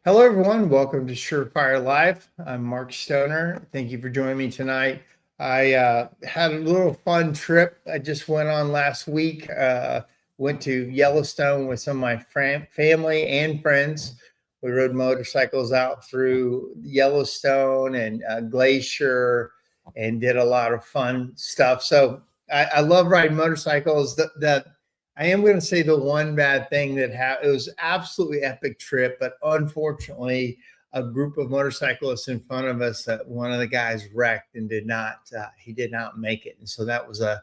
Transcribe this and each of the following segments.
Hello, everyone. Welcome to Surefire Live. I'm Mark Stoner. Thank you for joining me tonight. I had a little fun trip I just went on last week. Went to Yellowstone with some of my family and friends. We rode motorcycles out through Yellowstone and Glacier and did a lot of fun stuff. So I love riding motorcycles. I am going to say the one bad thing that it was absolutely epic trip, but unfortunately, a group of motorcyclists in front of us, one of the guys wrecked and he did not make it. And so that was a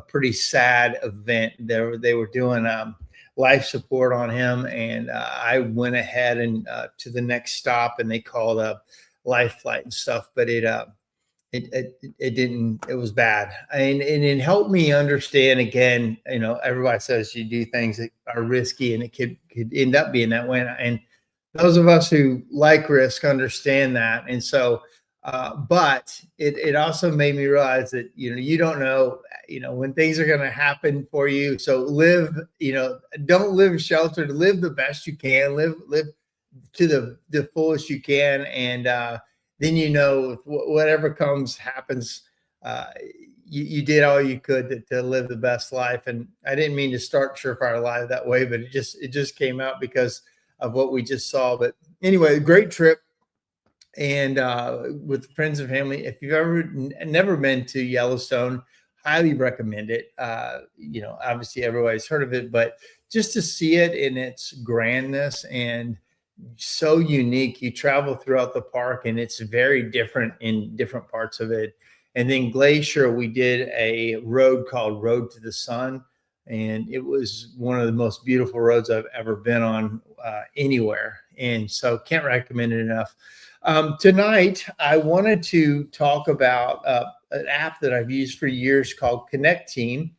pretty sad event. They were doing life support on him, and I went ahead and to the next stop, and they called a life flight and stuff, but it didn't, it was bad. And it helped me understand again, everybody says you do things that are risky and it could end up being that way. And those of us who like risk understand that. And so, but it also made me realize that, you don't know, when things are going to happen for you. So don't live sheltered, live the best you can, live to the fullest you can. And, then whatever happens. You did all you could to live the best life. And I didn't mean to start Surefire Live that way, but it just came out because of what we just saw. But anyway, great trip, and with friends and family. If you've never been to Yellowstone, highly recommend it. Obviously everybody's heard of it, but just to see it in its grandness and so unique. You travel throughout the park and it's very different in different parts of it. And then Glacier, we did a road called Road to the Sun, and it was one of the most beautiful roads I've ever been on anywhere. And so can't recommend it enough. Tonight, I wanted to talk about an app that I've used for years called Connecteam.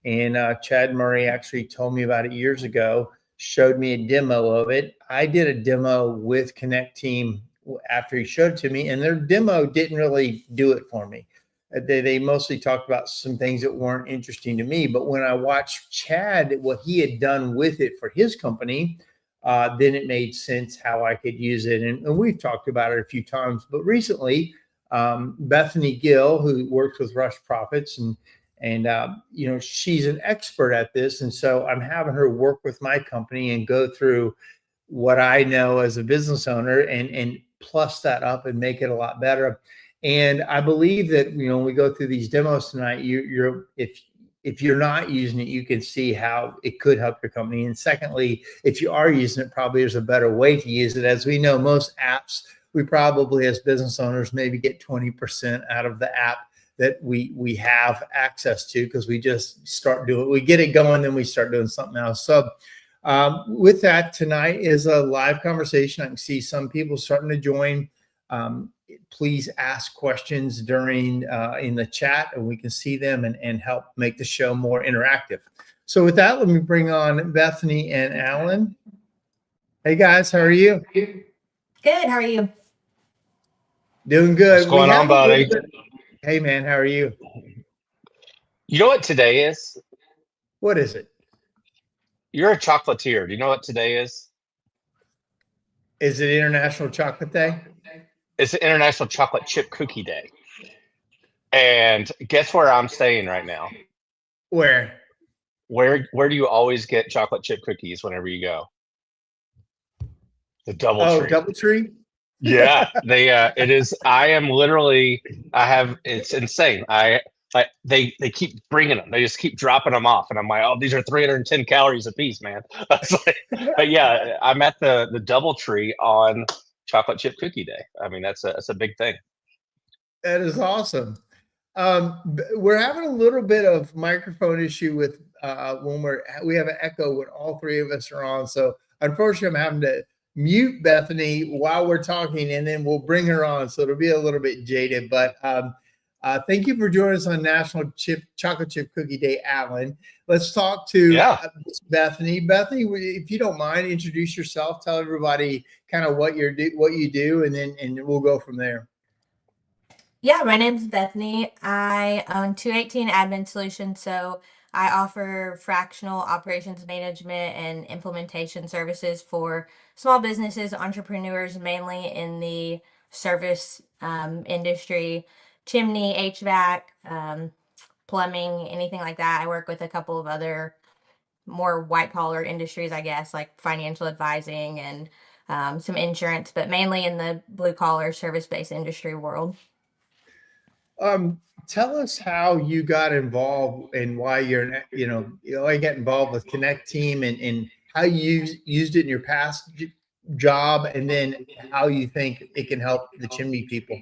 And Chad Murray actually told me about it years ago, showed me a demo of it. I did a demo with Connecteam after he showed it to me, and their demo didn't really do it for me. They mostly talked about some things that weren't interesting to me. But when I watched Chad, what he had done with it for his company, then it made sense how I could use it. And we've talked about it a few times. But recently, Bethany Gill, who works with Rush Profits, and she's an expert at this. And so I'm having her work with my company and go through what I know as a business owner and plus that up and make it a lot better. And I believe that, when we go through these demos tonight, if you're not using it, you can see how it could help your company. And secondly, if you are using it, probably there's a better way to use it. As we know, most apps, we probably as business owners maybe get 20% out of the app that we have access to, because we just start doing, we get it going, then we start doing something else. So with that, tonight is a live conversation. I can see some people starting to join. Please ask questions during in the chat, and we can see them and help make the show more interactive. So with that, let me bring on Bethany and Alan. Hey guys, how are you? Good. How are you? Doing good. What's going on, buddy? Hey man, how are you? You know what today is? What is it? You're a chocolatier. Do you know what today is? Is it International Chocolate Day? It's International Chocolate Chip Cookie Day. And guess where I'm staying right now? Where? Where do you always get chocolate chip cookies whenever you go? The DoubleTree. Oh, DoubleTree? Yeah, it is. It's insane. They keep bringing them. They just keep dropping them off, and I'm like, oh, these are 310 calories a piece, man. But yeah, I'm at the DoubleTree on Chocolate Chip Cookie Day. I mean, that's a big thing. That is awesome. We're having a little bit of microphone issue with when we have an echo when all three of us are on. So unfortunately, I'm having to mute Bethany while we're talking, and then we'll bring her on. So it'll be a little bit jaded, but thank you for joining us on National Chocolate Chip Cookie Day, Alan. Let's talk to Bethany. Bethany, if you don't mind, introduce yourself. Tell everybody kind of what you do, and we'll go from there. Yeah, my name's Bethany. I own 218 Admin Solutions. So I offer fractional operations management and implementation services for small businesses, entrepreneurs, mainly in the service industry, chimney, HVAC, plumbing, anything like that. I work with a couple of other more white collar industries, I guess, like financial advising and some insurance, but mainly in the blue collar service based industry world. Tell us how you got involved and why why you got involved with Connecteam and how you used it in your past job, and then how you think it can help the chimney people.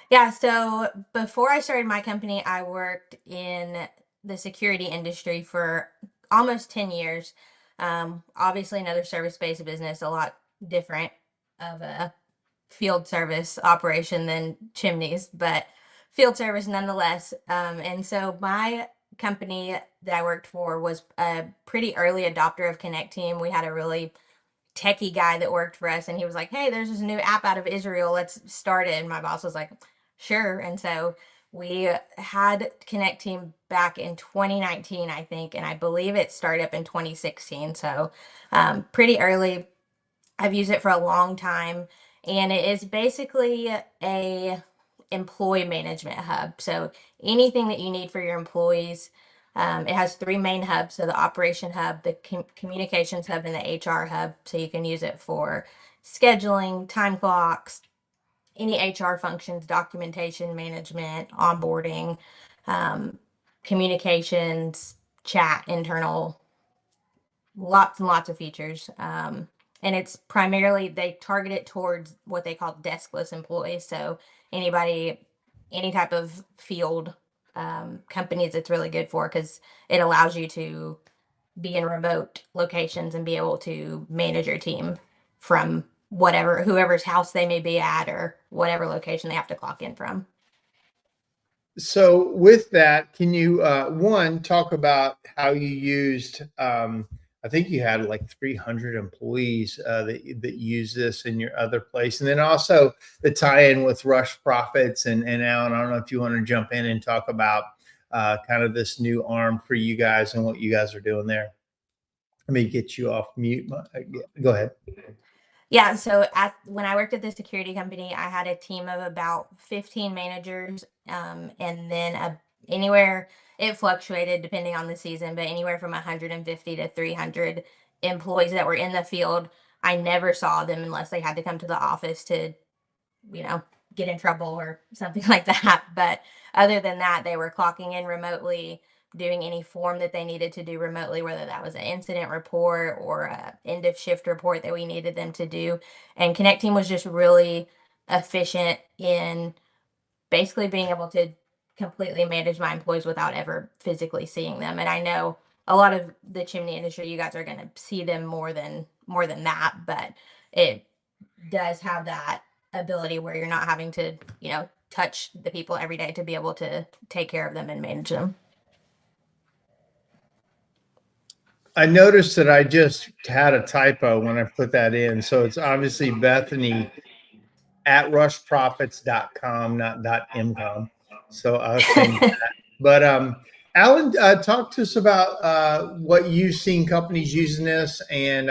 Yeah, so before I started my company, I worked in the security industry for almost 10 years. Obviously, another service based business, a lot different of a field service operation than chimneys, but field service nonetheless. And so my company that I worked for was a pretty early adopter of Connecteam. We had a really techie guy that worked for us, and he was like, "Hey, there's this new app out of Israel. Let's start it." And my boss was like, "Sure." And so we had Connecteam back in 2019, I think, and I believe it started up in 2016. So pretty early. I've used it for a long time, and it is basically a employee management hub. So anything that you need for your employees, it has three main hubs. So the operation hub, the communications hub, and the HR hub. So you can use it for scheduling, time clocks, any HR functions, documentation management, onboarding, um, communications, chat, internal, lots and lots of features. And it's primarily, they target it towards what they call deskless employees. So anybody, any type of field companies, it's really good for, because it allows you to be in remote locations and be able to manage your team from whoever's house they may be at, or whatever location they have to clock in from. So with that, can you one talk about how you used? I think you had like 300 employees that use this in your other place, and then also the tie-in with Rush Profits and Alan. I don't know if you want to jump in and talk about kind of this new arm for you guys and what you guys are doing there. Let me get you off mute. Go ahead. Yeah, so when I worked at the security company, I had a team of about 15 managers, and then anywhere, it fluctuated depending on the season, but anywhere from 150 to 300 employees that were in the field. I never saw them unless they had to come to the office to, you know, get in trouble or something like that. But other than that, they were clocking in remotely, doing any form that they needed to do remotely, whether that was an incident report or a end of shift report that we needed them to do. And Connecteam was just really efficient in basically being able to completely manage my employees without ever physically seeing them. And I know a lot of the chimney industry, you guys are going to see them more than that, but it does have that ability where you're not having to, touch the people every day to be able to take care of them and manage them. I noticed that I just had a typo when I put that in. So it's obviously Bethany at rushprofits.com, not .mcom. So I'll change that. But Alan, talk to us about what you've seen companies using this and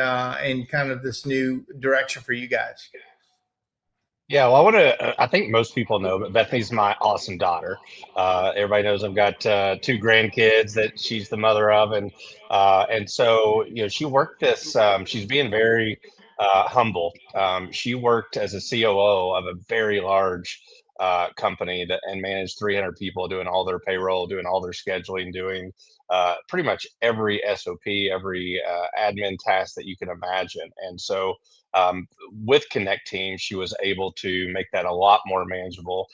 kind of this new direction for you guys. Yeah, well, I think most people know, but Bethany's my awesome daughter. Everybody knows I've got two grandkids that she's the mother of. And so, she worked this, she's being very humble. She worked as a COO of a very large company and managed 300 people, doing all their payroll, doing all their scheduling, doing pretty much every SOP, every admin task that you can imagine. And so, with Connecteam, she was able to make that a lot more manageable,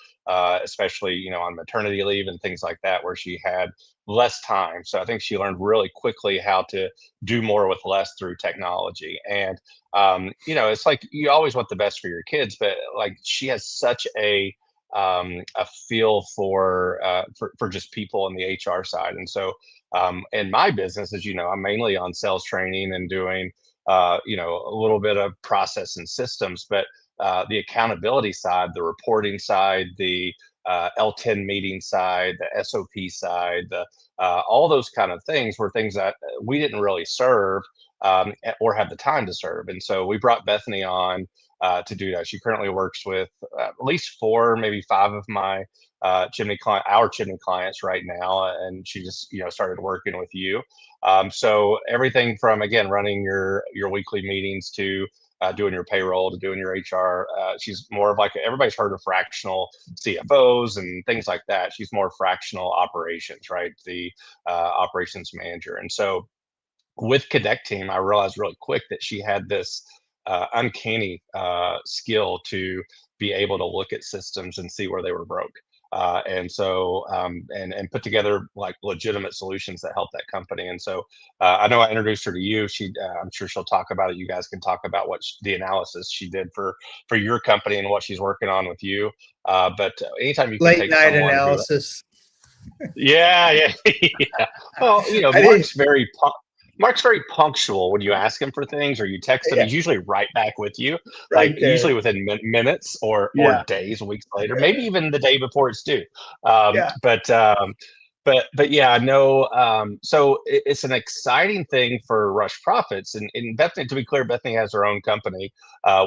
especially on maternity leave and things like that, where she had less time. So I think she learned really quickly how to do more with less through technology. And it's like you always want the best for your kids, but like she has such a feel for just people in the HR side. And so in my business, as you know, I'm mainly on sales training and doing a little bit of process and systems, but the accountability side, the reporting side, the L10 meeting side, the SOP side, all those kind of things were things that we didn't really serve or have the time to serve. And so we brought Bethany on to do that. She currently works with at least 4, maybe 5 of my our chimney clients right now, and she just started working with you. So everything from, again, running your weekly meetings to doing your payroll to doing your HR. She's more of like, everybody's heard of fractional CFOs and things like that. She's more fractional operations, right? The operations manager. And so with Connecteam, I realized really quick that she had this uncanny skill to be able to look at systems and see where they were broke. And so and put together like legitimate solutions that help that company. And so I know I introduced her to you. I'm sure she'll talk about it. You guys can talk about what the analysis she did for your company and what she's working on with you. But anytime you can Late take night someone who, analysis. yeah. Well, I didn't. Mark's very punctual when you ask him for things or you text him. Yeah, He's usually right back with you, like right there. usually within minutes or Yeah, days, weeks later, maybe even the day before it's due. Um, yeah. but um, but yeah, I know. So it's an exciting thing for Rush Profits, and Bethany. To be clear, Bethany has her own company.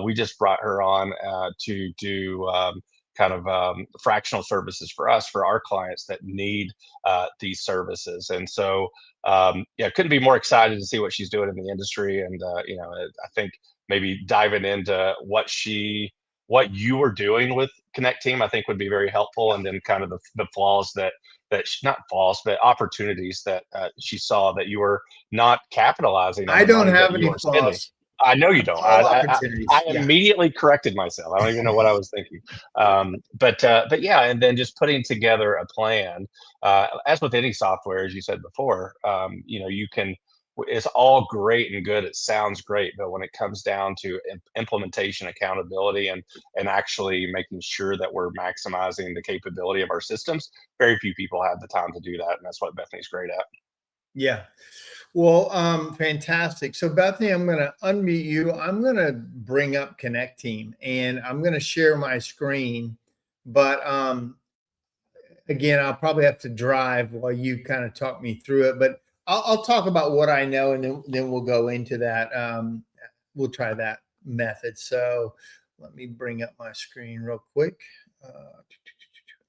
We just brought her on to do kind of fractional services for us, for our clients that need these services. And so yeah, couldn't be more excited to see what she's doing in the industry. And I think maybe diving into what you were doing with Connecteam, I think would be very helpful. And then kind of the flaws not flaws, but opportunities that she saw that you were not capitalizing on I the don't money that have you any were spending. flaws. I know you don't. All I opportunities. Yeah. immediately corrected myself. I don't even know what I was thinking. But yeah, and then just putting together a plan, as with any software, as you said before, you can. It's all great and good. It sounds great, but when it comes down to implementation, accountability, and actually making sure that we're maximizing the capability of our systems, very few people have the time to do that, and that's what Bethany's great at. Yeah. Well, fantastic. So Bethany, I'm going to unmute you. I'm going to bring up Connecteam and I'm going to share my screen. But again, I'll probably have to drive while you kind of talk me through it. But I'll talk about what I know, and then we'll go into that. We'll try that method. So let me bring up my screen real quick.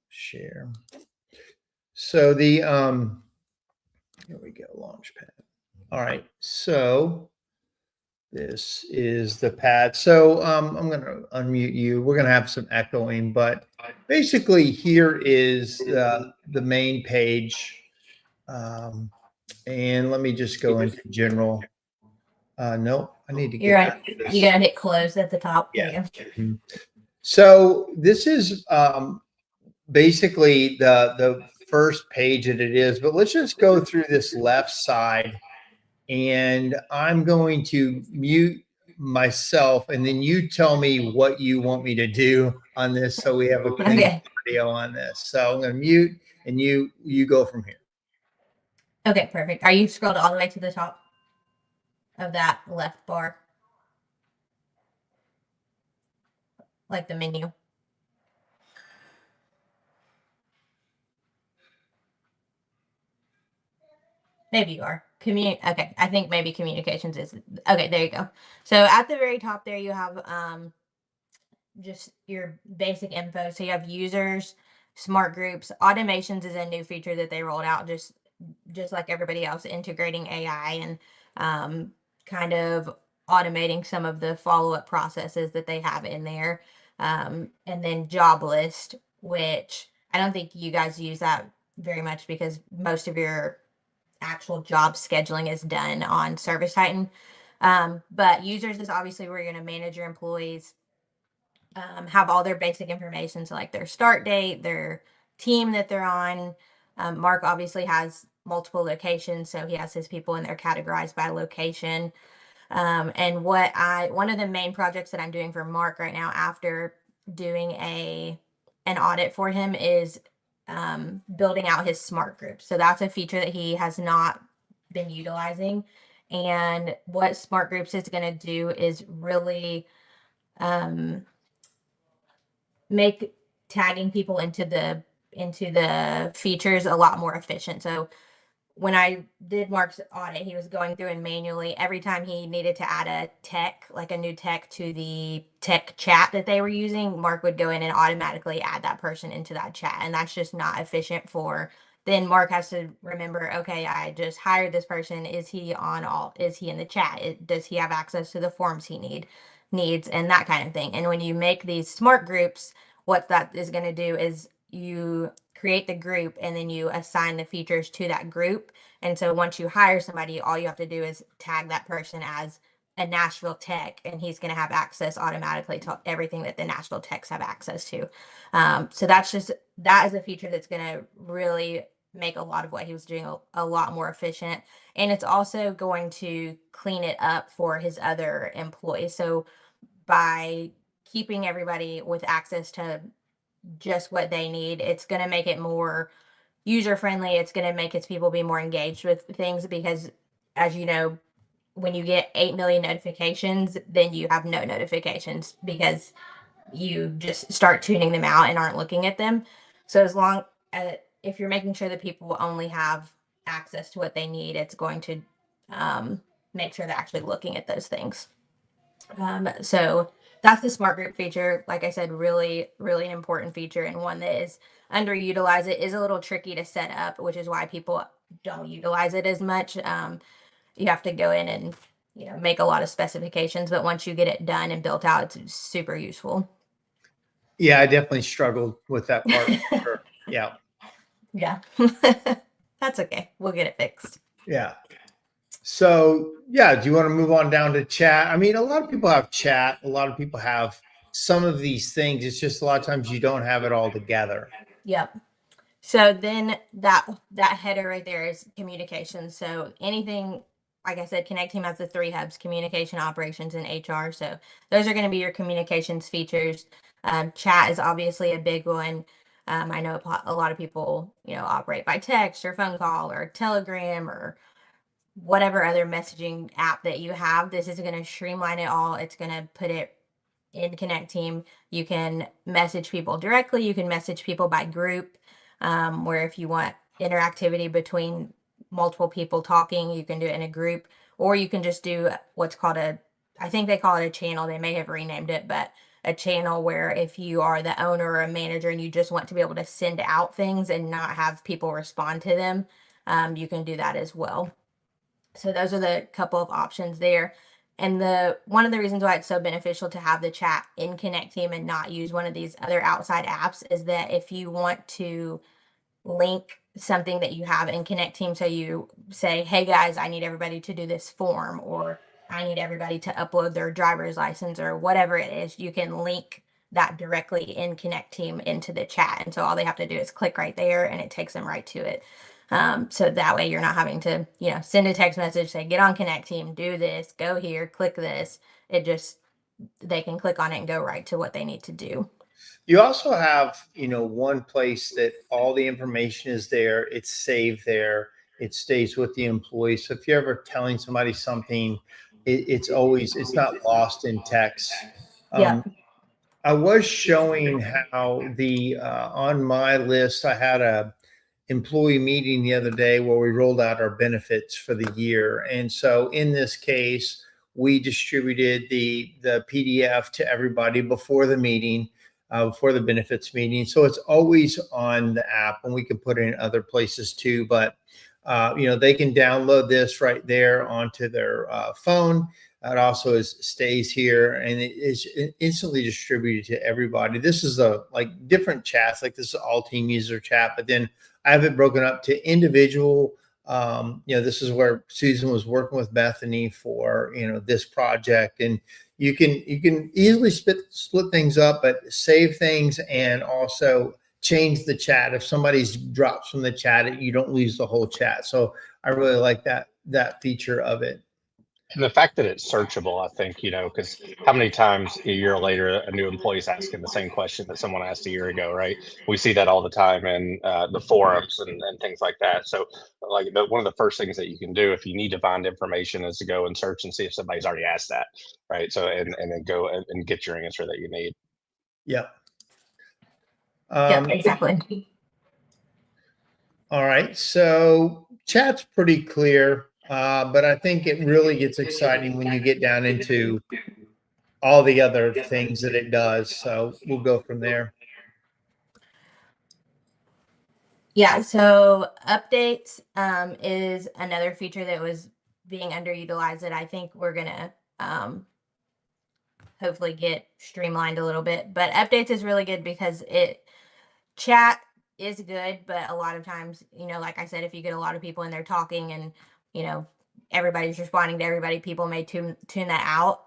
Share. So the here we go, Launchpad. All right, so this is the pad. So I'm going to unmute you. We're going to have some echoing, but basically here is the main page. And let me just go into general. No, I need to get back to this. You gotta hit close at the top. Yeah. So this is basically the first page that it is, but let's just go through this left side. And I'm going to mute myself, and then you tell me what you want me to do on this, so we have a clean video on this. So I'm going to mute, and you go from here. Okay, perfect. Are you scrolled all the way to the top of that left bar, like the menu? Maybe you are. Okay, I think maybe communications is okay. There you go. So at the very top there, you have just your basic info. So you have users, smart groups, automations is a new feature that they rolled out, just like everybody else, integrating AI and kind of automating some of the follow-up processes that they have in there. And then job list, which I don't think you guys use that very much because most of your actual job scheduling is done on Service Titan. But users is obviously where you're going to manage your employees, have all their basic information, so like their start date, their team that they're on. Mark obviously has multiple locations, so he has his people and they're categorized by location. And one of the main projects that I'm doing for Mark right now, after doing an audit for him, is building out his smart group. So that's a feature that he has not been utilizing. And what smart groups is going to do is really make tagging people into the features a lot more efficient. So when I did Mark's audit, he was going through and manually every time he needed to add a tech, like a new tech to the tech chat that they were using, Mark would go in and automatically add that person into that chat. And that's just not efficient for then Mark has to remember, okay, I just hired this person. Is he in the chat? Does he have access to the forms he needs and that kind of thing. And when you make these smart groups, what that is going to do is you create the group and then you assign the features to that group. And so once you hire somebody, all you have to do is tag that person as a Nashville tech, and he's going to have access automatically to everything that the Nashville techs have access to. So that is a feature that's going to really make a lot of what he was doing a lot more efficient. And it's also going to clean it up for his other employees. So by keeping everybody with access to just what they need, it's going to make it more user friendly. It's going to make its people be more engaged with things because, as you know, when you get 8 million notifications, then you have no notifications because you just start tuning them out and aren't looking at them. So as long as if you're making sure that people only have access to what they need, it's going to make sure they're actually looking at those things. So that's the smart group feature. Like I said, really, really an important feature and one that is underutilized. It is a little tricky to set up, which is why people don't utilize it as much. You have to go in and make a lot of specifications, but once you get it done and built out, it's super useful. Yeah, I definitely struggled with that part. Sure. Yeah. Yeah. That's okay. We'll get it fixed. Yeah. So, yeah, do you want to move on down to chat? I mean, a lot of people have chat. A lot of people have some of these things. It's just a lot of times you don't have it all together. Yep. So then that header right there is communication. So anything, like I said, Connecteam has the 3 hubs: communication, operations, and HR. So those are going to be your communications features. Chat is obviously a big one. I know a lot of people, operate by text or phone call or Telegram or whatever other messaging app that you have. This is going to streamline it all. It's going to put it in Connecteam. You can message people directly. You can message people by group, where if you want interactivity between multiple people talking, you can do it in a group, or you can just do what's called I think they call it a channel. They may have renamed it, but a channel where if you are the owner or a manager and you just want to be able to send out things and not have people respond to them, you can do that as well. So those are the couple of options there. And one of the reasons why it's so beneficial to have the chat in Connecteam and not use one of these other outside apps is that if you want to link something that you have in Connecteam, so you say, hey guys, I need everybody to do this form, or I need everybody to upload their driver's license, or whatever it is, you can link that directly in Connecteam into the chat. And so all they have to do is click right there and it takes them right to it. So that way you're not having to, send a text message, say, get on Connecteam, do this, go here, click this. They can click on it and go right to what they need to do. You also have, one place that all the information is there. It's saved there. It stays with the employee. So if you're ever telling somebody something, it's not lost in text. Yeah. I was showing how on my list, I had a employee meeting the other day where we rolled out our benefits for the year. And so in this case, we distributed the PDF to everybody before the meeting, before the benefits meeting. So it's always on the app, and we can put it in other places too. But, they can download this right there onto their phone. It also stays here, and it is instantly distributed to everybody. This is different chats, like this is all team user chat, but then I have it broken up to individual. This is where Susan was working with Bethany for, this project, and you can easily split things up, but save things and also change the chat. If somebody's drops from the chat, you don't lose the whole chat. So I really like that feature of it. And the fact that it's searchable, I think, because how many times a year later a new employee is asking the same question that someone asked a year ago, right? We see that all the time in the forums and things like that. So one of the first things that you can do if you need to find information is to go and search and see if somebody's already asked that, right? So and then go and get your answer that you need. Yeah. Yep, exactly. All right. So chat's pretty clear, but I think it really gets exciting when you get down into all the other things that it does. So we'll go from there. Yeah, so updates is another feature that was being underutilized that I think we're gonna hopefully get streamlined a little bit. But updates is really good because it chat is good, but a lot of times, like I said, if you get a lot of people in there talking and you know everybody's responding to everybody, people may tune that out.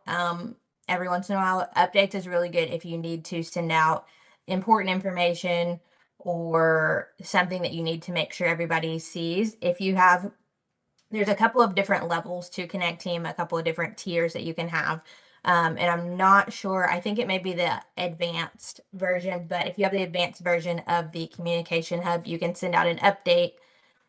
Every once in a while, updates is really good if you need to send out important information or something that you need to make sure everybody sees. If you have There's a couple of different levels to Connecteam, a couple of different tiers that you can have. And I'm not sure, I think it may be the advanced version, but if you have the advanced version of the communication hub, you can send out an update.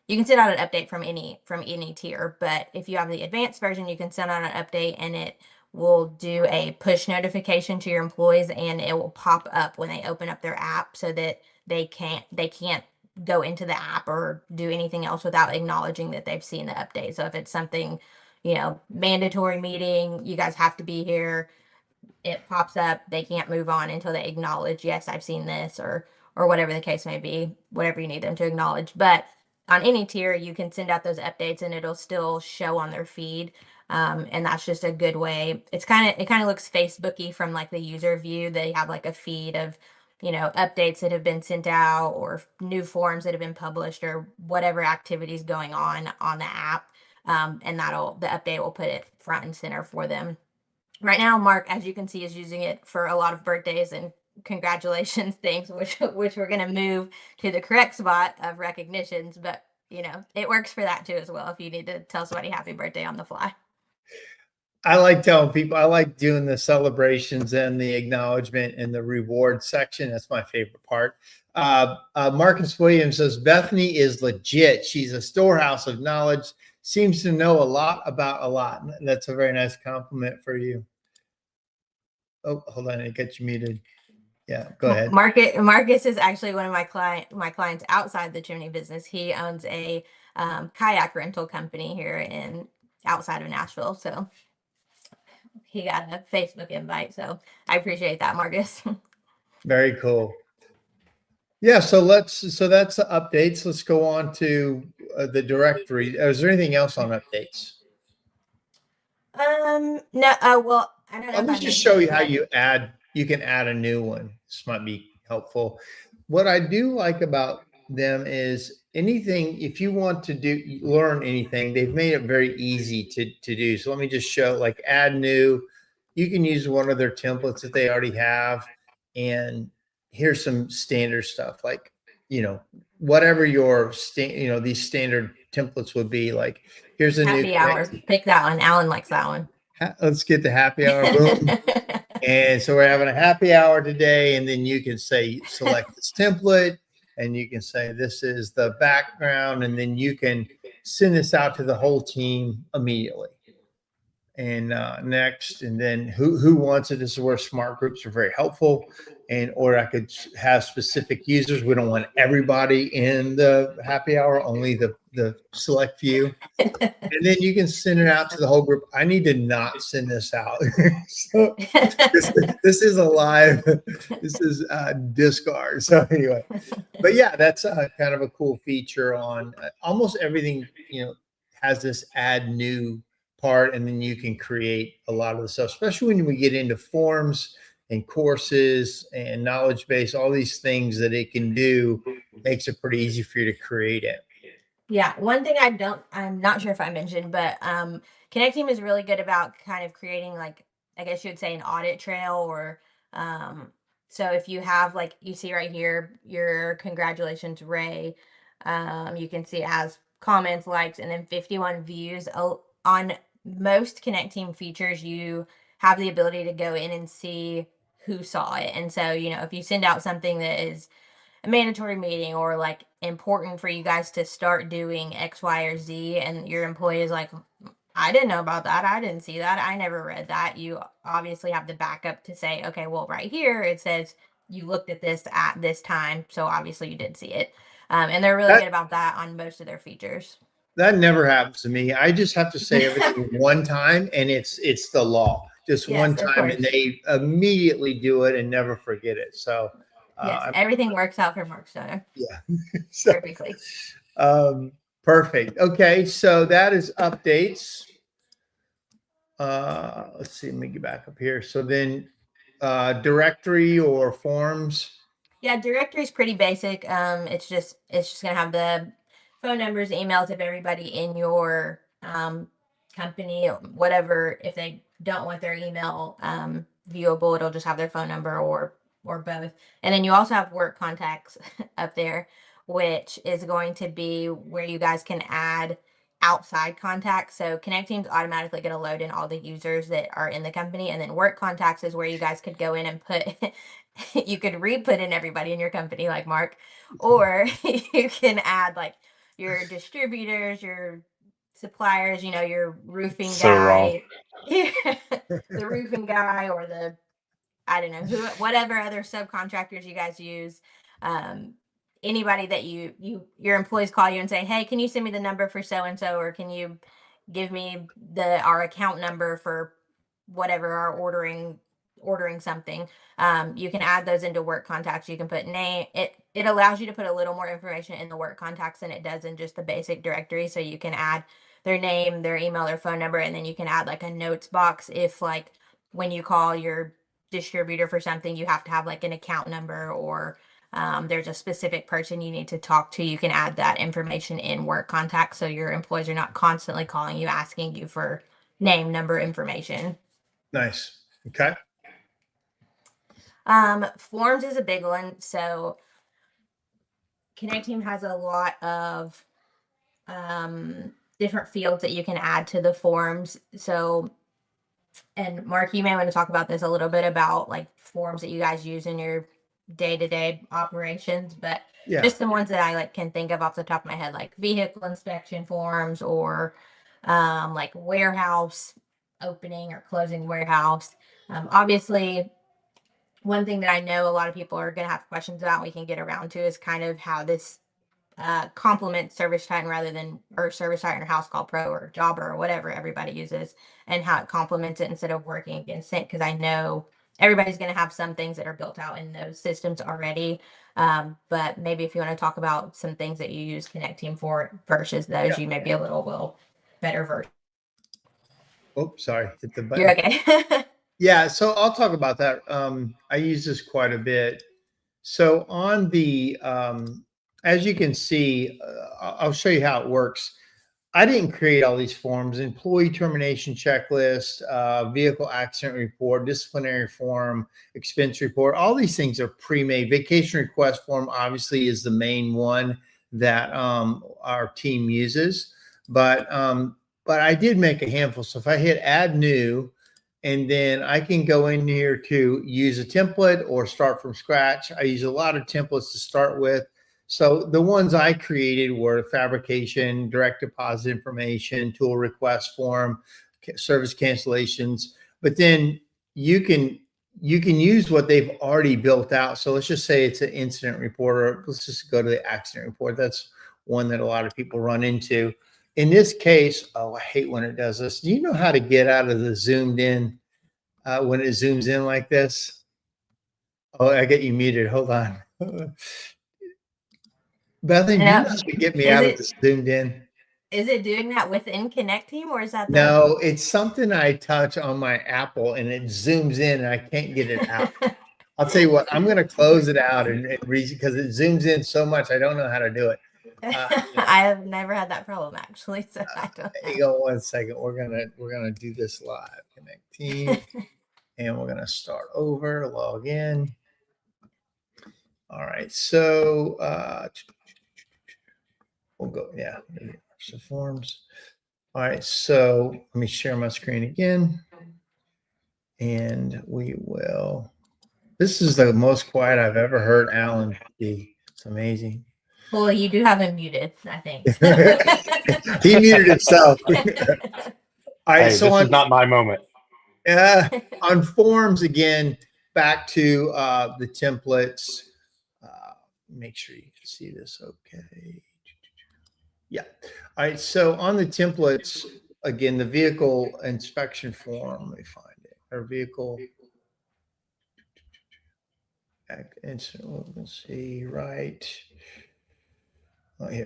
You can send out an update from any tier, but if you have the advanced version, you can send out an update and it will do a push notification to your employees and it will pop up when they open up their app so that they can't go into the app or do anything else without acknowledging that they've seen the update. So if it's something, mandatory meeting, you guys have to be here, it pops up, they can't move on until they acknowledge, yes, I've seen this, or whatever the case may be, whatever you need them to acknowledge. But on any tier, you can send out those updates and it'll still show on their feed. And that's just a good way. It kind of looks Facebooky from like the user view. They have like a feed of, updates that have been sent out or new forms that have been published or whatever activities going on the app. And the update will put it front and center for them. Right now, Mark, as you can see, is using it for a lot of birthdays and congratulations things, which we're going to move to the correct spot of recognitions. But it works for that too as well. If you need to tell somebody happy birthday on the fly. I like telling people, I like doing the celebrations and the acknowledgement and the reward section. That's my favorite part. Marcus Williams says, Bethany is legit. She's a storehouse of knowledge, seems to know a lot about a lot. That's a very nice compliment for you. Oh, hold on. I got you muted. Yeah, go ahead. Marcus is actually one of my clients outside the chimney business. He owns a kayak rental company here outside of Nashville. So he got a Facebook invite. So I appreciate that, Marcus. Very cool. Yeah, so that's the updates. Let's go on to the directory. Is there anything else on updates? No. Well, I don't know. Let me just show you how you can add a new one. This might be helpful. What I do like about them is anything, if you want to learn anything, they've made it very easy to do. So let me just show, like, add new. You can use one of their templates that they already have. And here's some standard stuff, like, whatever your these standard templates would be. Like, here's a happy hour. Pick that one. Alan likes that one. Let's get the happy hour. Boom. And so we're having a happy hour today. And then you can say, select this template, and you can say, this is the background. And then you can send this out to the whole team immediately. And next, and then who wants it? This is where smart groups are very helpful. Or I could have specific users. We don't want everybody in the happy hour, only the select few. And then you can send it out to the whole group. I need to not send this out. So this is a live, this is discard. So anyway, but yeah, that's kind of a cool feature on almost everything, has this add new part, and then you can create a lot of the stuff, especially when we get into forms and courses and knowledge base, all these things that it can do makes it pretty easy for you to create it. Yeah, one thing I'm not sure if I mentioned, but Connecteam is really good about kind of creating, like, I guess you would say, an audit trail, or so if you have, like, you see right here, your congratulations, Ray, you can see it has comments, likes, and then 51 views. On most Connecteam features, you have the ability to go in and see who saw it. And so, if you send out something that is a mandatory meeting or like important for you guys to start doing X, Y, or Z, and your employee is like, I didn't know about that, I didn't see that, I never read that, you obviously have the backup to say, okay, well, right here it says you looked at this at this time, so obviously you did see it. And they're really That, good about that on most of their features. that never happens to me. I just have to say everything one time, and it's the law. Just Yes, one of time, and course. they immediately do it and never forget it. So, Yes, everything works out for Mark Stoner yeah. So, perfectly. perfect. Okay, so that is updates. Let's see, let me get back up here. So then directory or forms. Yeah, directory is pretty basic. It's just gonna have the phone numbers, emails of everybody in your company, whatever. If they don't want their email viewable, it'll just have their phone number or both. And then you also have work contacts up there, which is going to be where you guys can add outside contacts. So Connecteam's automatically going to load in all the users that are in the company, and then work contacts is where you guys could go in and put you could re-put in everybody in your company like Mark, or you can add like your distributors, your suppliers, your roofing So wrong. guy, yeah, the roofing guy, or the, I don't know, whatever other subcontractors you guys use. Um, Anybody that your employees call you and say, hey, can you send me the number for so and so, or can you give me our account number for whatever our ordering something. You can add those into work contacts. You can put name. It allows you to put a little more information in the work contacts than it does in just the basic directory. So you can add their name, their email, their phone number, and then you can add like a notes box if, like, when you call your distributor for something, you have to have like an account number, or there's a specific person you need to talk to. You can add that information in work contacts so your employees are not constantly calling you asking you for name, number, information. Nice. Okay. Forms is a big one. So Connecteam has a lot of different fields that you can add to the forms. So, and Mark, you may want to talk about this a little bit about like forms that you guys use in your day-to-day operations, but Yeah. just the ones that I like can think of off the top of my head, like vehicle inspection forms, or like warehouse opening or closing warehouse. Obviously, one thing that I know a lot of people are going to have questions about, we can get around to, is kind of how this complements Service Titan rather than, or Service Titan or House Call Pro or Jobber or whatever everybody uses, and how it complements it instead of working against it. Because I know everybody's going to have some things that are built out in those systems already. But maybe if you want to talk about some things that you use Connecteam for versus those, Yeah. you may be a little better version. Oh, sorry. Hit the button. You're okay. Yeah, so I'll talk about that. I use this quite a bit. So on the, as you can see, I'll show you how it works. I didn't create all these forms: employee termination checklist, vehicle accident report, disciplinary form, expense report. All these things are pre-made. Vacation request form obviously is the main one that our team uses, but I did make a handful. So if I hit add new, and then I can go in here to use a template or start from scratch. I use a lot of templates to start with. So the ones I created were fabrication, direct deposit information, tool request form, service cancellations. But then you can use what they've already built out. So let's just say it's an incident report, or let's just go to the accident report. That's one that a lot of people run into. In this case, oh, I hate when it does this. Do you know how to get out of the zoomed in when it zooms in like this? Oh, I get you muted. Hold on. Bethany, do you know how to get me out of the zoomed in? Is it doing that within Connecteam, or is that the? No, it's something I touch on my Apple and it zooms in and I can't get it out. I'll tell you what, I'm going to close it out and because it zooms in so much, I don't know how to do it. I have never had that problem actually, so I don't know. Hang on one second. We're gonna do this live. Connecteam, and we're gonna start over. Log in. All right, so we'll go. Yeah, so forms. All right, so let me share my screen again, and we will. This is the most quiet I've ever heard Alan be. It's amazing. Well, you do have him muted, I think. He muted himself. All right, Hey, so this is not my moment. on forms again, back to the templates. Make sure you can see this okay. Yeah. All right. So on the templates, again, the vehicle inspection form, let me find it. Our vehicle. And so let's see, right.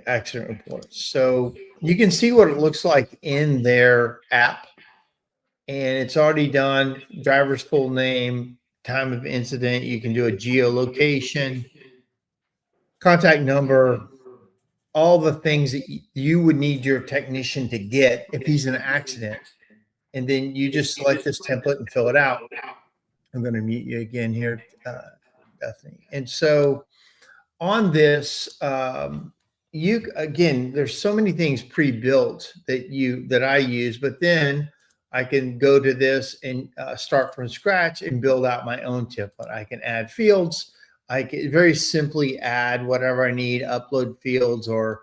Accident reports. So you can see what it looks like in their app. And it's already done. Driver's full name, time of incident. You can do a geolocation, contact number, all the things that you would need your technician to get if he's in an accident. And then you just select this template and fill it out. I'm going to mute you again here, Bethany. And so on this, you again, there's so many things pre-built that I use, but then I can go to this and start from scratch and build out my own template. I can add fields. I can very simply add whatever I need, upload fields, or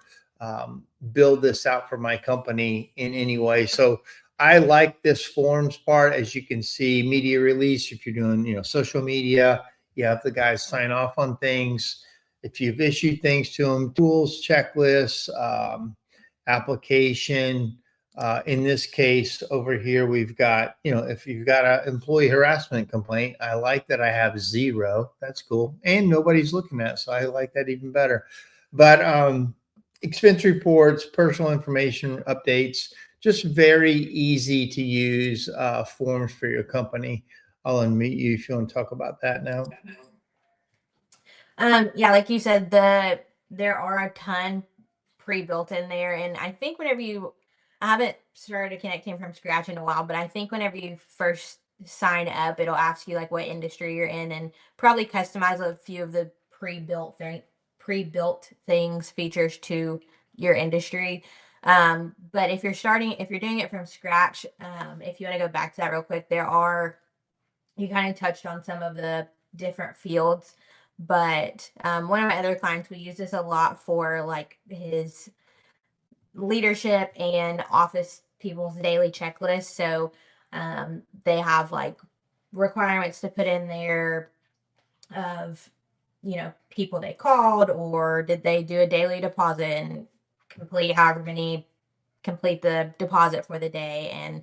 build this out for my company in any way. So I like this forms part. As you can see, media release, if you're doing, social media, you have the guys sign off on things. If you've issued things to them, tools, checklists, application. In this case over here, we've got, if you've got an employee harassment complaint, I like that I have 0. That's cool. And nobody's looking at it, so I like that even better. But expense reports, personal information updates, just very easy to use forms for your company. I'll unmute you if you want to talk about that now. Yeah, like you said, there are a ton pre-built in there, and I think I haven't started a Connecteam from scratch in a while, but I think whenever you first sign up, it'll ask you like what industry you're in, and probably customize a few of the pre-built things, features to your industry. But if you're doing it from scratch, if you want to go back to that real quick, you kind of touched on some of the different fields. But one of my other clients, we use this a lot for like his leadership and office people's daily checklist. So they have like requirements to put in there of, people they called, or did they do a daily deposit and complete the deposit for the day. And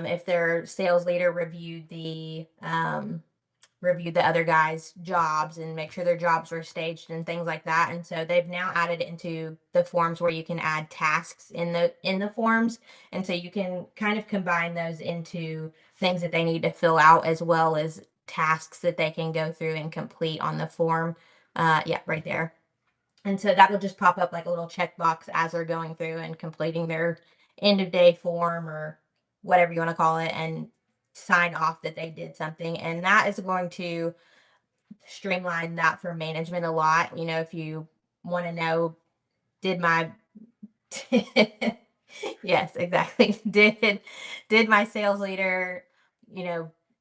if their sales leader reviewed the other guys' jobs and make sure their jobs were staged and things like that. And so they've now added it into the forms where you can add tasks in the forms. And so you can kind of combine those into things that they need to fill out, as well as tasks that they can go through and complete on the form. Yeah, right there. And so that will just pop up like a little checkbox as they're going through and completing their end of day form, or whatever you want to call it, and sign off that they did something. And that is going to streamline that for management a lot. If you want to know, did my yes, exactly. Did my sales leader,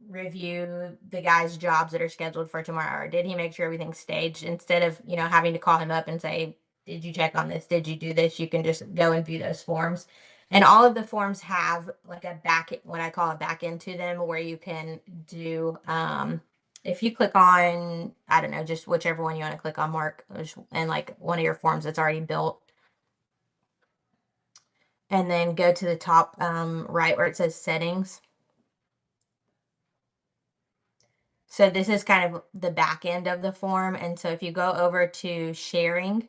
review the guy's jobs that are scheduled for tomorrow, or did he make sure everything's staged? Instead of, having to call him up and say, did you check on this? Did you do this? You can just go and view those forms. And all of the forms have like what I call a back end to them, where you can do, if you click on, I don't know, just whichever one you want to click on, Mark, and like one of your forms that's already built, and then go to the top right where it says settings. So this is kind of the back end of the form. And so if you go over to sharing,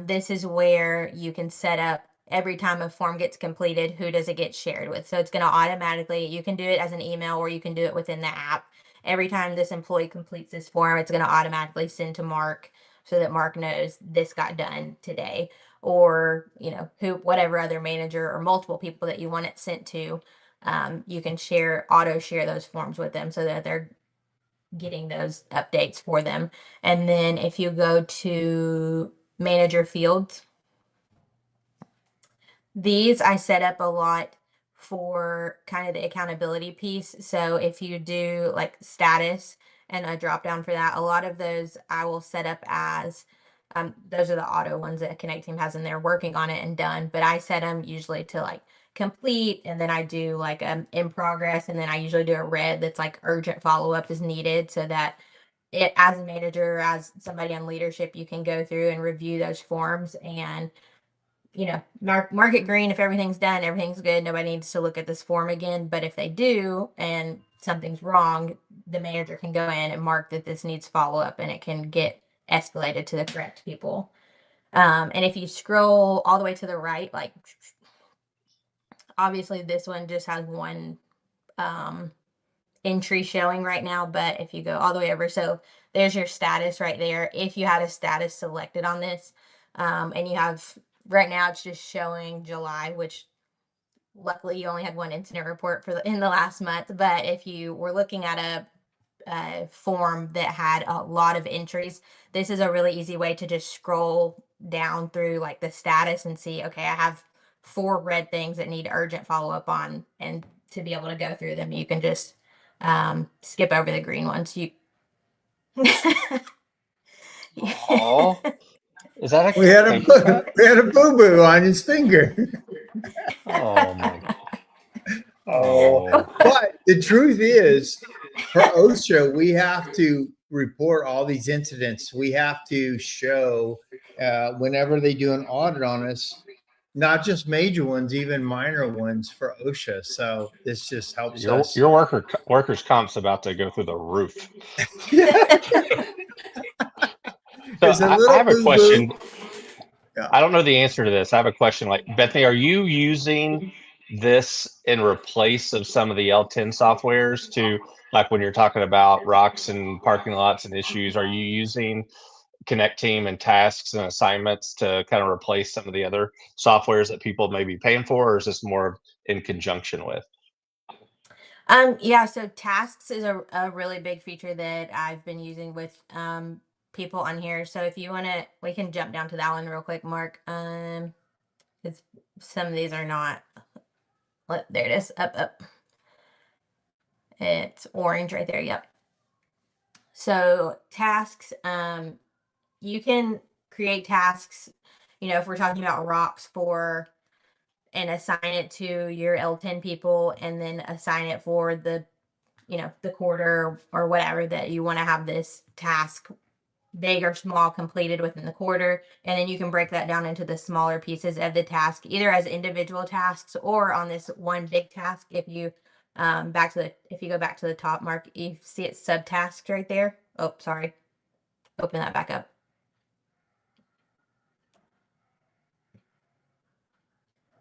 this is where you can set up every time a form gets completed, who does it get shared with. So it's going to automatically, you can do it as an email, or you can do it within the app. Every time this employee completes this form, it's going to automatically send to Mark, so that Mark knows this got done today. Or, whatever other manager or multiple people that you want it sent to, you can auto share those forms with them, so that they're getting those updates for them. And then if you go to manager fields, these I set up a lot for kind of the accountability piece. So if you do like status and a drop down for that, a lot of those I will set up as, those are the auto ones that Connecteam has in there, working on it and done. But I set them usually to like complete, and then I do like in progress, and then I usually do a red that's like urgent follow-up is needed, so that it, as a manager, as somebody on leadership, you can go through and review those forms and mark it green if everything's done, everything's good, nobody needs to look at this form again. But if they do and something's wrong, the manager can go in and mark that this needs follow-up, and it can get escalated to the correct people. And if you scroll all the way to the right, like obviously this one just has one entry showing right now, but if you go all the way over, so there's your status right there. If you had a status selected on this, and you have, right now it's just showing July, which luckily you only had one incident report in the last month. But if you were looking at a form that had a lot of entries, this is a really easy way to just scroll down through like the status and see, okay, I have 4 red things that need urgent follow-up on, and to be able to go through them, you can just skip over the green ones. You Oh, is that We had a thank you for that? we had a boo boo on his finger. Oh my. Oh, Oh, but the truth is, for OSHA, we have to report all these incidents. We have to show whenever they do an audit on us, not just major ones, even minor ones for OSHA. So this just helps us. your workers' comp's about to go through the roof. So There's a I little have a boo question. boo. Yeah. I don't know the answer to this. I have a question. Like, Bethany, are you using this in replace of some of the L10 softwares to, like, when you're talking about rocks and parking lots and issues, are you using Connecteam and tasks and assignments to kind of replace some of the other softwares that people may be paying for, or is this more in conjunction with? Yeah, so tasks is a really big feature that I've been using with people on here. So if you want to, we can jump down to that one real quick, Mark. It's, some of these are not, there it is, up. It's orange right there, yep. So tasks, you can create tasks, if we're talking about rocks and assign it to your L10 people, and then assign it for the quarter or whatever that you want to have this task, big or small, completed within the quarter. And then you can break that down into the smaller pieces of the task, either as individual tasks or on this one big task. If you if you go back to the top, Mark, you see it subtasks right there. Oh, sorry. Open that back up.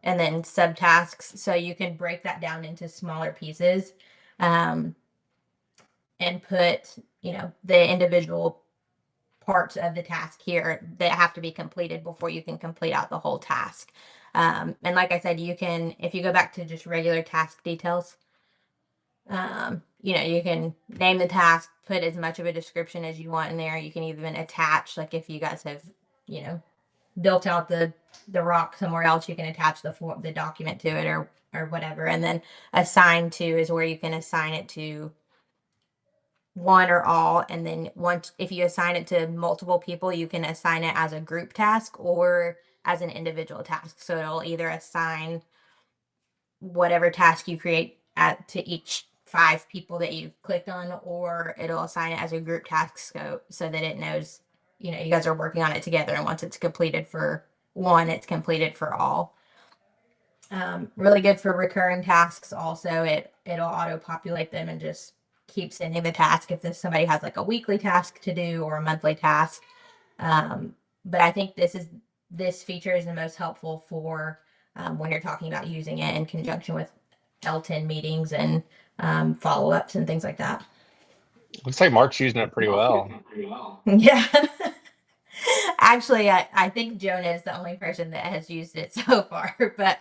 And then subtasks. So you can break that down into smaller pieces, and put, the individual parts of the task here that have to be completed before you can complete out the whole task. And like I said, you can, if you go back to just regular task details, you can name the task, put as much of a description as you want in there. You can even attach, like if you guys have, built out the rock somewhere else, you can attach the document to it or whatever. And then assign to is where you can assign it to one or all. And then once, if you assign it to multiple people, you can assign it as a group task or as an individual task. So it'll either assign whatever task you create to each 5 people that you've clicked on, or it'll assign it as a group task so that it knows, you guys are working on it together. And once it's completed for one, it's completed for all. Really good for recurring tasks. Also, it'll auto populate them and just keep sending the task if somebody has like a weekly task to do or a monthly task. But I think this feature is the most helpful for when you're talking about using it in conjunction with L10 meetings and follow-ups and things like that. Looks like Mark's using it pretty well. Yeah. Actually, I think Jonah is the only person that has used it so far, but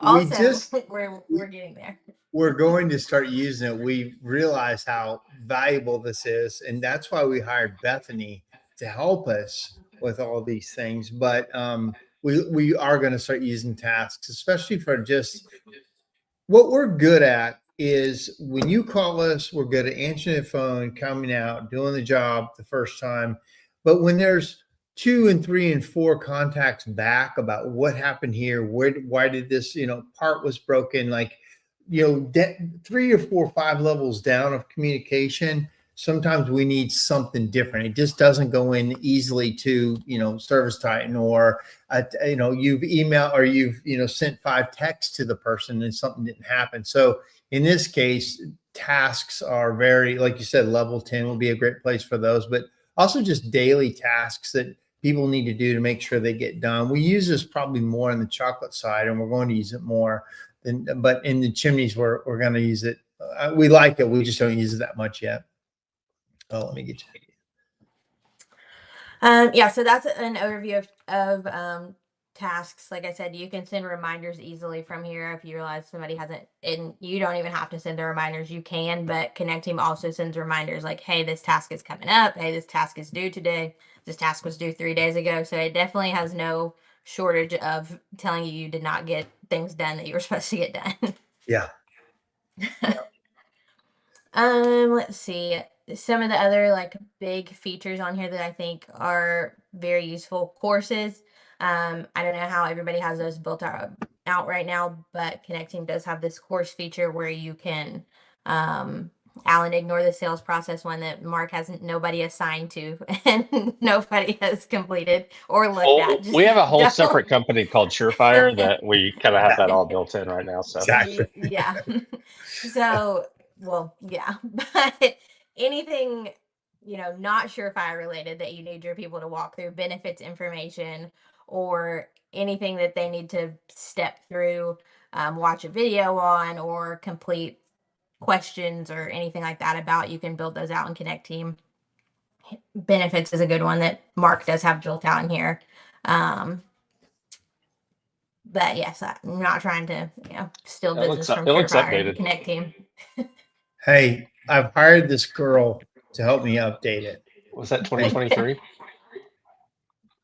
also we're getting there. We're going to start using it. We realize how valuable this is, and that's why we hired Bethany to help us with all these things. But we are going to start using tasks, especially for just what we're good at. Is when you call us, we're good at answering the phone, coming out, doing the job the first time. But when there's 2 and 3 and 4 contacts back about what happened here, why did this, part was broken, like, 3 or 4 or 5 levels down of communication. Sometimes we need something different. It just doesn't go in easily to, Service Titan, or you've emailed, or you've, sent 5 texts to the person and something didn't happen. So in this case, tasks are very, like you said, level 10 will be a great place for those, but also just daily tasks that people need to do to make sure they get done. We use this probably more on the chocolate side, and we're going to use it more but in the chimneys, we're going to use it. We like it. We just don't use it that much yet. Oh, let me get you. Yeah, so that's an overview of tasks. Like I said, you can send reminders easily from here if you realize somebody hasn't, and you don't even have to send the reminders. You can, but Connecteam also sends reminders like, hey, this task is coming up. Hey, this task is due today. This task was due 3 days ago. So it definitely has no shortage of telling you did not get things done that you were supposed to get done. Yeah. Let's see. Some of the other like big features on here that I think are very useful: courses. I don't know how everybody has those built out right now, but Connecteam does have this course feature where you can, Alan, ignore the sales process one that Mark hasn't, nobody assigned to and nobody has completed or looked at. We have a whole Don't. separate company called Surefire that we kind of have that all built in right now. So Exactly. Yeah. So, well, yeah, but anything, not Surefire related that you need your people to walk through, benefits information, or anything that they need to step through, watch a video on, or complete questions or anything like that about, you can build those out in Connecteam. Benefits is a good one that Mark does have built out in here. But yes, I'm not trying to, steal it looks business from it looks Surefire and updated. Connecteam. Hey, I've hired this girl to help me update it. Was that 2023?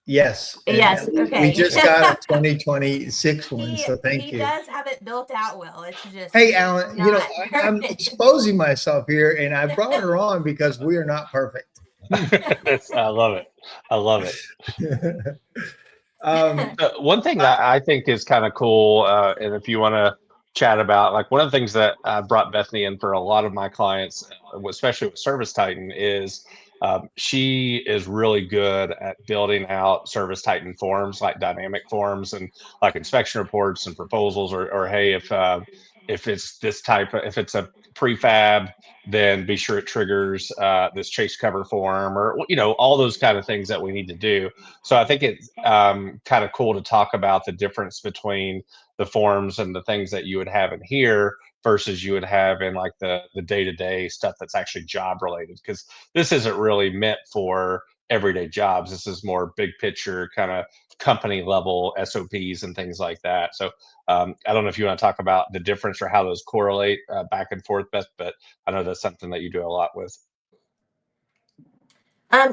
Yes. Yes. Okay. We just got a 2026 one. So thank he you. does have it built out well. It's just, Hey, Alan, not I'm perfect. exposing myself here, and I brought her on because we are not perfect. I love it. I love it. Um, One thing that I think is kind of cool, and if you want to chat about, like one of the things that brought Bethany in for a lot of my clients, especially with Service Titan, is she is really good at building out Service Titan forms, like dynamic forms and like inspection reports and proposals, or hey, if it's this type of, if it's a prefab, then be sure it triggers this chase cover form, or all those kind of things that we need to do. So I think it's kind of cool to talk about the difference between the forms and the things that you would have in here versus you would have in like the day-to-day stuff that's actually job related, because this isn't really meant for everyday jobs. This is more big picture kind of company level SOPs and things like that. So I don't know if you want to talk about the difference or how those correlate back and forth, Beth, but I know that's something that you do a lot with.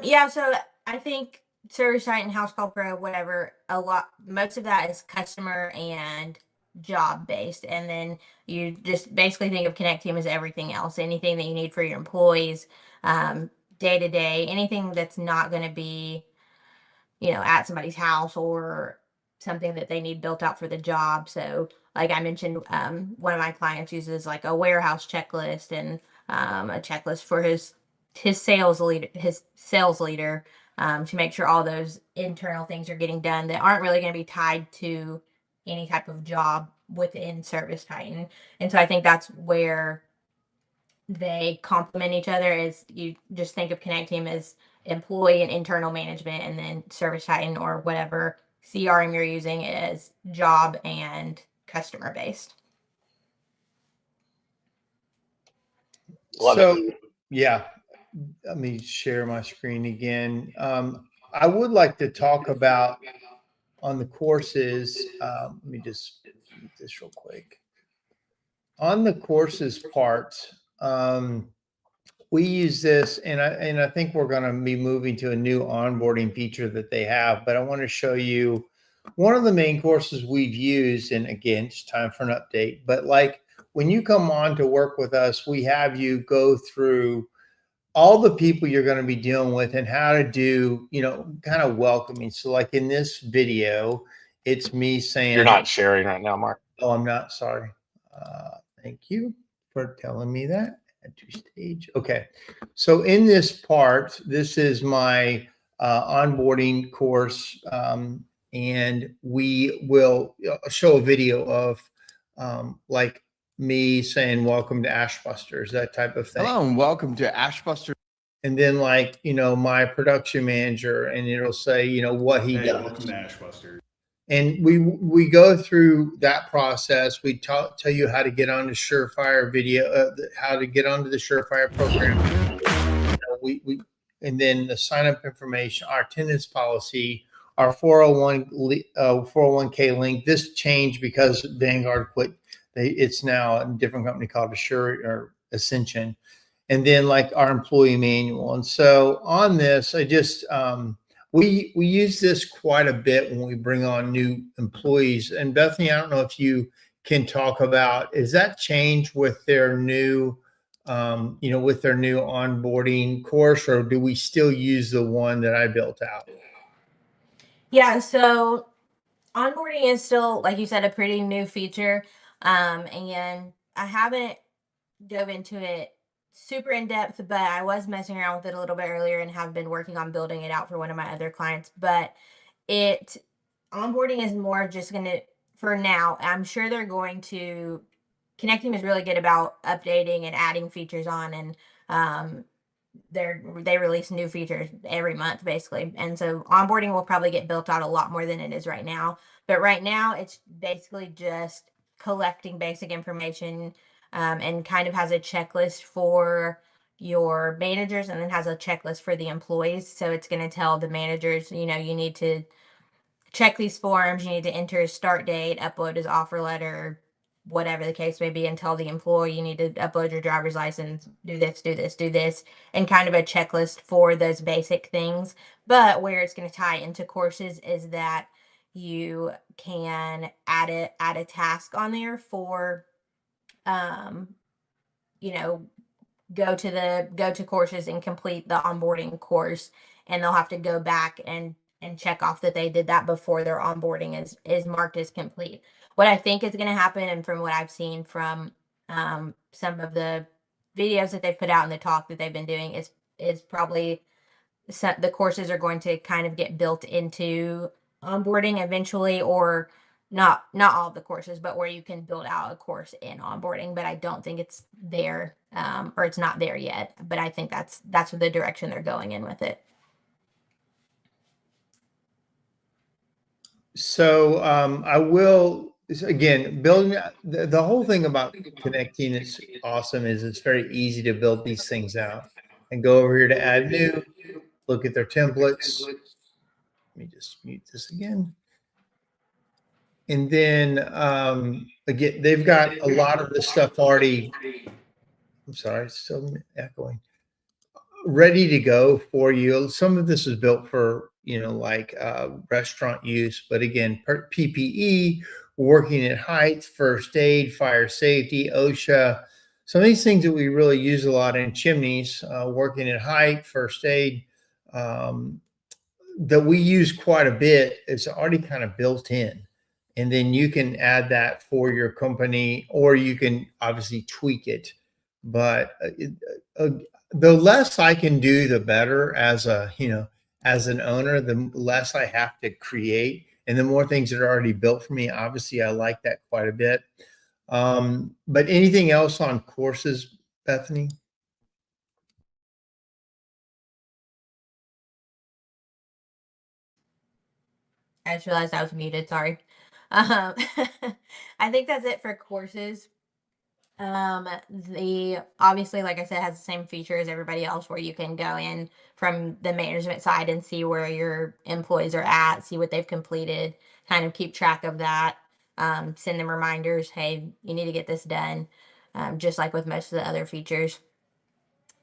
Yeah, so I think Service Titan, House Call Pro, whatever, most of that is customer and job based. And then you just basically think of Connecteam as everything else, anything that you need for your employees, day to day, anything that's not going to be, at somebody's house or something that they need built out for the job. So, like I mentioned, one of my clients uses like a warehouse checklist and a checklist for his sales leader, to make sure all those internal things are getting done that aren't really going to be tied to any type of job within Service Titan. And so I think that's where they complement each other. Is you just think of Connecteam as employee and internal management, and then Service Titan or whatever CRM you're using is job and customer based. Yeah, let me share my screen again. I would like to talk about on the courses. Let me just mute this real quick. On the courses part, we use this, and I think we're going to be moving to a new onboarding feature that they have. But I want to show you one of the main courses we've used, and again, it's time for an update. But like when you come on to work with us, we have you go through all the people you're going to be dealing with and how to do, kind of welcoming. So like in this video, it's me saying, You're not sharing right now, Mark. oh, I'm not sorry. Thank you for telling me that. Add to stage. Okay. So in this part, this is my onboarding course. And we will show a video of like me saying, welcome to Ashbusters, that type of thing. Hello and welcome to Ashbuster. And then like, my production manager, and it'll say, what he does. Welcome to Ashbuster. And we go through that process. We tell you how to get onto Surefire video, how to get onto the Surefire program. We and then the sign up information, our attendance policy, our 401k link. This changed because Vanguard quit. It's now a different company called Assure or Ascension. And then like our employee manual. And so on this, I just we use this quite a bit when we bring on new employees. And Bethany, I don't know if you can talk about, is that change with their new, with their new onboarding course, or do we still use the one that I built out? Yeah, so onboarding is still, like you said, a pretty new feature. And I haven't dove into it super in depth, but I was messing around with it a little bit earlier and have been working on building it out for one of my other clients. But onboarding is more just gonna, for now, I'm sure they're going to, Connecteam is really good about updating and adding features on, and they release new features every month basically. And so onboarding will probably get built out a lot more than it is right now. But right now it's basically just collecting basic information, and kind of has a checklist for your managers and then has a checklist for the employees. So it's going to tell the managers, you need to check these forms, you need to enter his start date, upload his offer letter, whatever the case may be, and tell the employee you need to upload your driver's license, do this, do this, do this, and kind of a checklist for those basic things. But where it's going to tie into courses is that you can add a task on there for go to courses and complete the onboarding course, and they'll have to go back and check off that they did that before their onboarding is marked as complete. What I think is going to happen, and from what I've seen from some of the videos that they've put out and the talk that they've been doing, is probably the courses are going to kind of get built into onboarding eventually, or not all of the courses, but where you can build out a course in onboarding. But I don't think it's there, or it's not there yet. But I think that's the direction they're going in with it. So I will, again, building the whole thing about Connecteam is awesome. Is it's very easy to build these things out and go over here to add new, look at their templates. Let me just mute this again. And then again, they've got a lot of this stuff already. I'm sorry, it's still echoing. Ready to go for you. Some of this is built for, like restaurant use, but again, PPE, working at height, first aid, fire safety, OSHA. Some of these things that we really use a lot in chimneys, working at height, first aid, that we use quite a bit, is already kind of built in. And then you can add that for your company, or you can obviously tweak it. But the less I can do, the better. As an owner, the less I have to create, and the more things that are already built for me. Obviously, I like that quite a bit. But anything else on courses, Bethany? I just realized I was muted. Sorry. I think that's it for courses. The obviously, like I said, has the same feature as everybody else, where you can go in from the management side and see where your employees are at, see what they've completed, kind of keep track of that. Send them reminders, hey, you need to get this done, just like with most of the other features.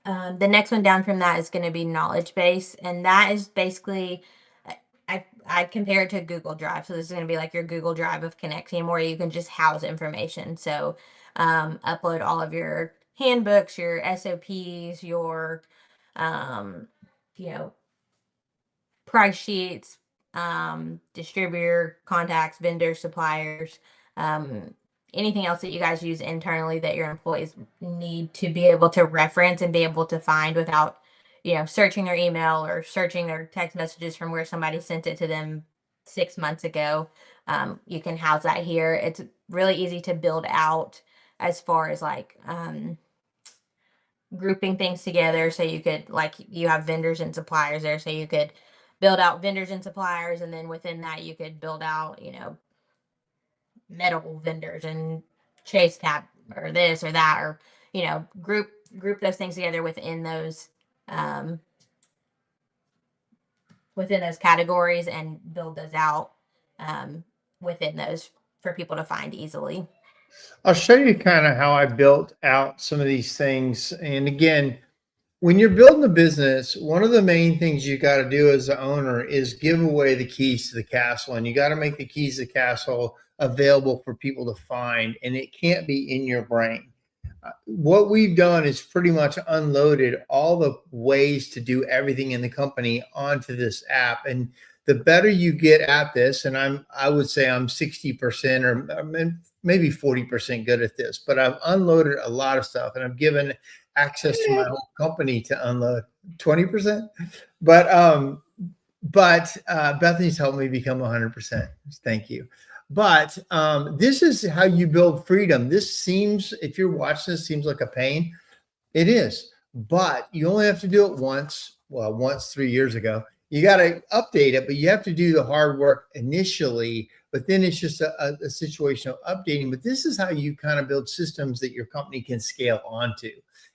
The next one down from that is going to be knowledge base, and that is basically, I compare it to Google Drive. So this is going to be like your Google Drive of Connecteam, where you can just house information. So upload all of your handbooks, your SOPs, your you know, price sheets, distributor contacts, vendors, suppliers, anything else that you guys use internally that your employees need to be able to reference and be able to find without, searching their email or searching their text messages from where somebody sent it to them 6 months ago. You can house that here. It's really easy to build out as far as like grouping things together. So you could, like, you have vendors and suppliers there, so you could build out vendors and suppliers, and then within that you could build out, medical vendors and chase tap or this or that, or group those things together um within those categories and build those out um within those for people to find easily. I'll show you kind of how I built out some of these things. And again, when you're building a business, one of the main things you got to do as the owner is give away the keys to the castle. And you got to make the keys to the castle available for people to find. And it can't be in your brain. What we've done is pretty much unloaded all the ways to do everything in the company onto this app. And the better you get at this, and I would say I'm 60% or maybe 40% good at this, but I've unloaded a lot of stuff and I've given access to my whole company to unload 20%. But Bethany's helped me become 100%. Thank you. But this is how you build freedom. This seems, if you're watching this, seems like a pain. It is, but you only have to do it once. Well, once 3 years ago. You got to update it, but you have to do the hard work initially. But then it's just a situation of updating. But this is how you kind of build systems that your company can scale onto.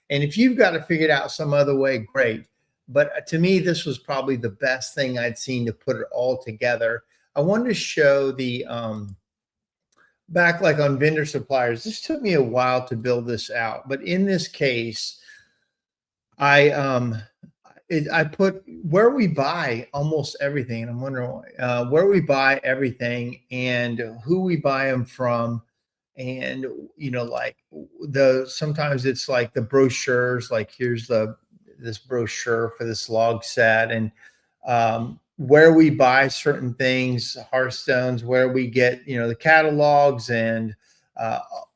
And if you've got to figure it out some other way, great. But to me, this was probably the best thing I'd seen to put it all together. I wanted to show the back, like on vendor suppliers. This took me a while to build this out, but in this case, I put where we buy almost everything, and I'm wondering why, where we buy everything and who we buy them from. And like sometimes it's like the brochures, like here's this brochure for this log set, and where we buy certain things, Hearthstones, where we get the catalogs, and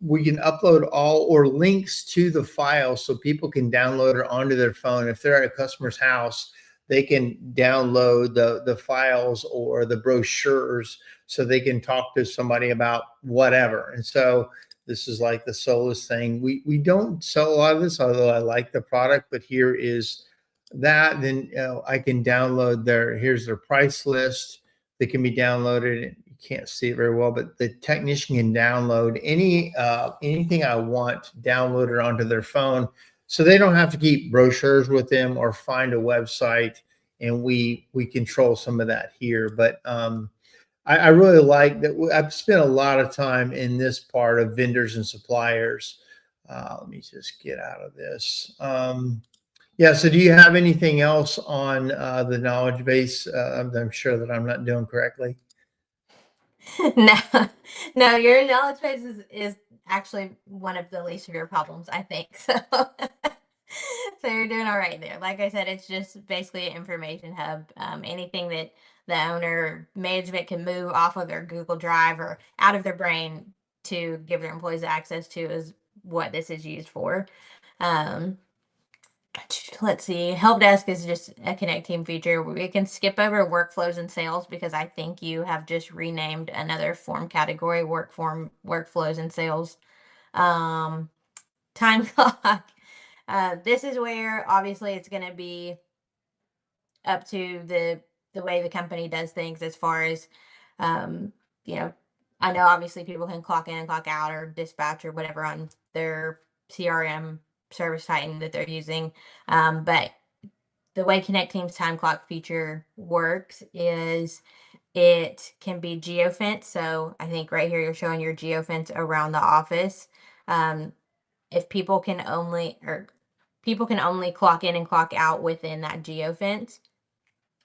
we can upload all or links to the file so people can download it onto their phone. If they're at a customer's house, they can download the files or the brochures so they can talk to somebody about whatever. And so this is like the Solus thing. We don't sell a lot of this, although I like the product, but here is that. Then I can download here's their price list that can be downloaded. You can't see it very well, but the technician can download anything I want downloaded onto their phone, so they don't have to keep brochures with them or find a website. And we control some of that here. But I really like that. I've spent a lot of time in this part of vendors and suppliers. Let me just get out of this. Yeah. So do you have anything else on the knowledge base? I'm sure that I'm not doing correctly. No, no, your knowledge base is actually one of the least of your problems, I think. So, so you're doing all right there. Like I said, it's just basically an information hub. Anything that the owner management can move off of their Google Drive or out of their brain to give their employees access to is what this is used for. Um, let's see. Help desk is just a Connecteam feature. We can skip over workflows and sales because I think you have just renamed another form category, workflows and sales. Time clock. This is where obviously it's going to be up to the way the company does things as far as, um, you know, I know obviously people can clock in and clock out or dispatch or whatever on their CRM service Titan that they're using. But the way Connecteam's time clock feature works is it can be geofence. So I think right here you're showing your geofence around the office. If people can only clock in and clock out within that geofence.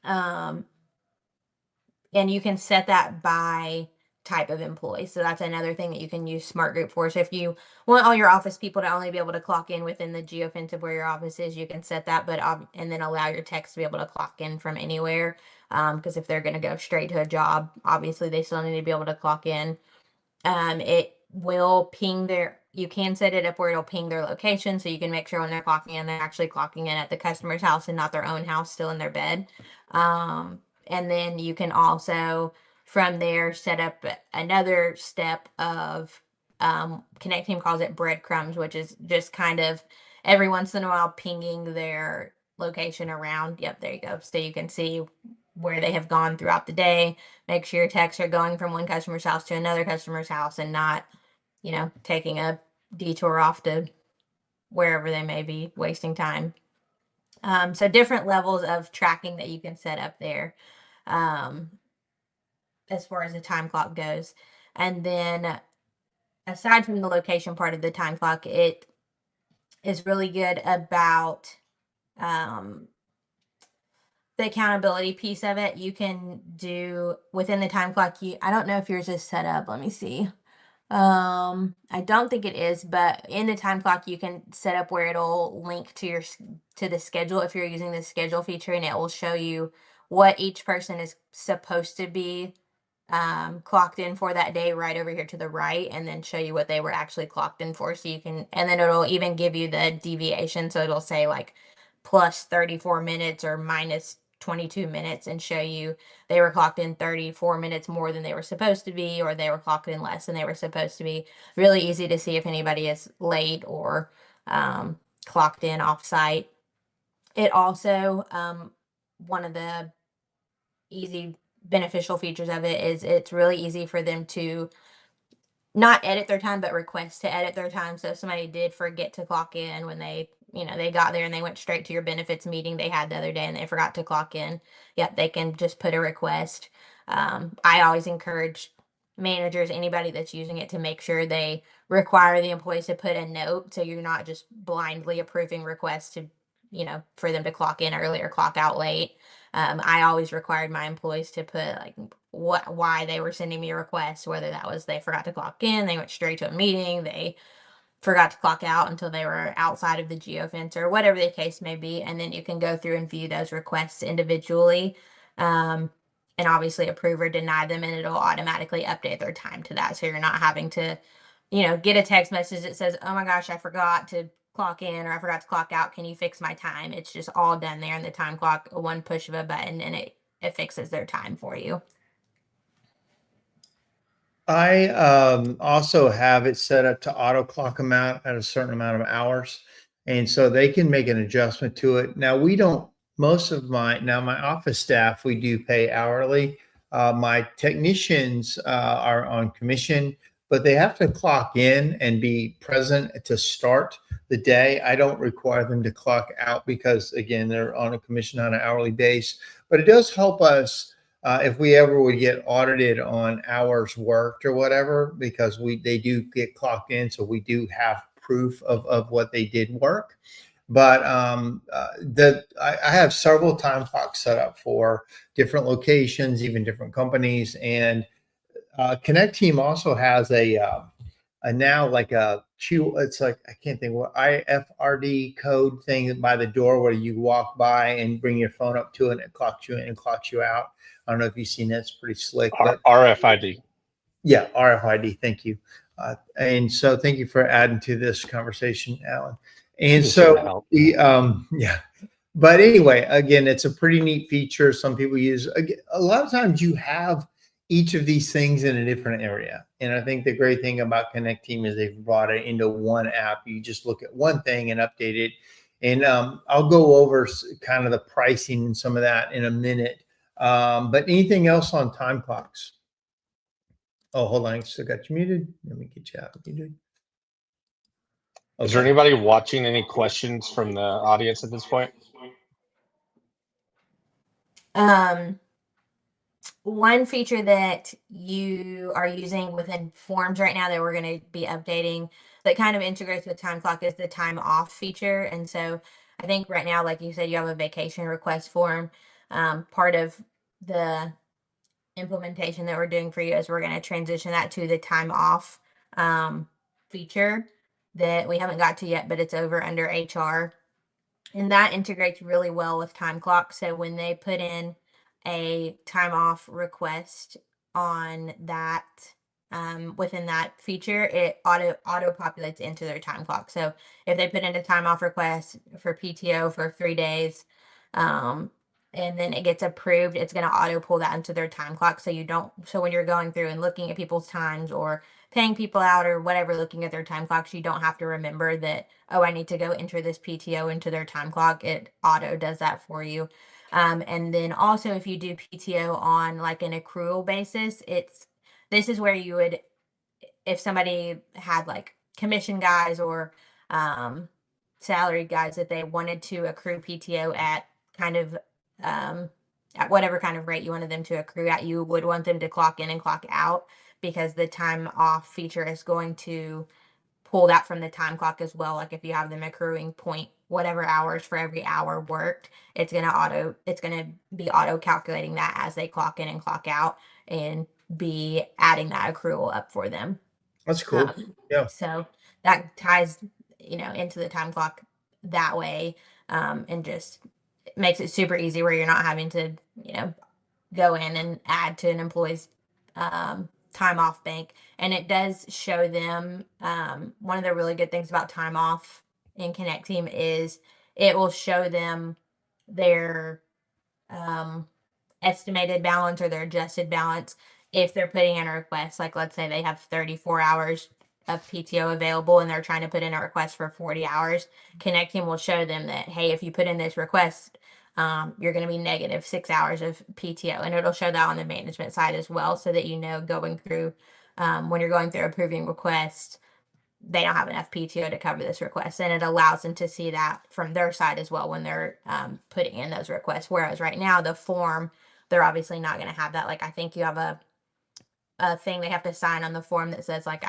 And you can set that by type of employee. So that's another thing that you can use Smart Group for. So if you want all your office people to only be able to clock in within the geofence of where your office is, you can set that, and then allow your techs to be able to clock in from anywhere. Because if they're going to go straight to a job, obviously they still need to be able to clock in. It will ping you can set it up where it'll ping their location, so you can make sure when they're clocking in, they're actually clocking in at the customer's house and not their own house, still in their bed. And then you can also from there set up another step of Connecteam calls it breadcrumbs, which is just kind of every once in a while pinging their location around. Yep, there you go. So you can see where they have gone throughout the day. Make sure your texts are going from one customer's house to another customer's house and not, taking a detour off to wherever they may be wasting time. So different levels of tracking that you can set up there as far as the time clock goes. And then aside from the location part of the time clock, it is really good about the accountability piece of it. You can do within the time clock. I don't know if yours is set up. Let me see. I don't think it is, but in the time clock, you can set up where it'll link to the schedule if you're using the schedule feature, and it will show you what each person is supposed to be clocked in for that day right over here to the right, and then show you what they were actually clocked in for. So you can, and then it'll even give you the deviation. So it'll say like plus 34 minutes or minus 22 minutes and show you they were clocked in 34 minutes more than they were supposed to be, or they were clocked in less than they were supposed to be. Really easy to see if anybody is late or clocked in off site. It also, one of the easy beneficial features of it is it's really easy for them to not edit their time, but request to edit their time. So if somebody did forget to clock in when they got there and they went straight to your benefits meeting they had the other day and they forgot to clock in, yep, they can just put a request. I always encourage managers, anybody that's using it, to make sure they require the employees to put a note, so you're not just blindly approving requests to, for them to clock in early or clock out late. I always required my employees to put like why they were sending me a request, whether that was they forgot to clock in, they went straight to a meeting, they forgot to clock out until they were outside of the geofence, or whatever the case may be. And then you can go through and view those requests individually, and obviously approve or deny them, and it'll automatically update their time to that. So you're not having to, get a text message that says, oh my gosh, I forgot to clock in or I forgot to clock out. Can you fix my time? It's just all done there in the time clock, one push of a button, and it fixes their time for you. I also have it set up to auto clock them out at a certain amount of hours. And so they can make an adjustment to it. Now, we don't, most of my office staff, we do pay hourly. My technicians are on commission, but they have to clock in and be present to start the day. I don't require them to clock out because, again, they're on a commission on an hourly base. But it does help us if we ever would get audited on hours worked or whatever, because they do get clocked in, so we do have proof of what they did work. But I have several time clocks set up for different locations, even different companies, and Connecteam also has a now like a Q. It's like, I can't think what IFRD code thing by the door where you walk by and bring your phone up to it and it clocks you in and clocks you out. I don't know if you've seen that. It's pretty slick. But RFID. Yeah, RFID. Thank you. And so thank you for adding to this conversation, Alan. And so yeah. But anyway, again, it's a pretty neat feature. Some people use, a lot of times you have each of these things in a different area. And I think the great thing about Connecteam is they've brought it into one app. You just look at one thing and update it. And I'll go over kind of the pricing and some of that in a minute. But anything else on time clocks? Oh, hold on. I still got you muted. Let me get you out muted. Okay. Is there anybody watching? Any questions from the audience at this point? One feature that you are using within Forms right now that we're going to be updating that kind of integrates with time clock is the time off feature. And so I think right now, like you said, you have a vacation request form. Part of the implementation that we're doing for you is we're going to transition that to the time off feature that we haven't got to yet, but it's over under HR. And that integrates really well with time clock. So when they put in a time off request on that, within that feature, it auto populates into their time clock. So if they put in a time off request for PTO for 3 days, and then it gets approved, it's going to auto pull that into their time clock. So so when you're going through and looking at people's times or paying people out or whatever, looking at their time clocks, you don't have to remember that, oh, I need to go enter this PTO into their time clock. It auto does that for you. And then also if you do PTO on like an accrual basis, this is where you would, if somebody had like commission guys or salary guys that they wanted to accrue PTO at kind of at whatever kind of rate you wanted them to accrue at, you would want them to clock in and clock out, because the time off feature is going to pull that from the time clock as well. Like if you have them accruing point whatever hours for every hour worked, it's going to be auto calculating that as they clock in and clock out and be adding that accrual up for them. That's cool. Yeah. So that ties, into the time clock that way, and just makes it super easy where you're not having to, go in and add to an employee's time off bank. And it does show them, one of the really good things about time off in Connecteam is it will show them their estimated balance or their adjusted balance if they're putting in a request. Like let's say they have 34 hours of PTO available and they're trying to put in a request for 40 hours. Connecteam will show them that, hey, if you put in this request, you're going to be negative 6 hours of PTO, and it'll show that on the management side as well, so that going through when you're going through approving requests, they don't have enough PTO to cover this request, and it allows them to see that from their side as well when they're putting in those requests. Whereas right now the form, they're obviously not going to have that. Like I think you have a thing they have to sign on the form that says like,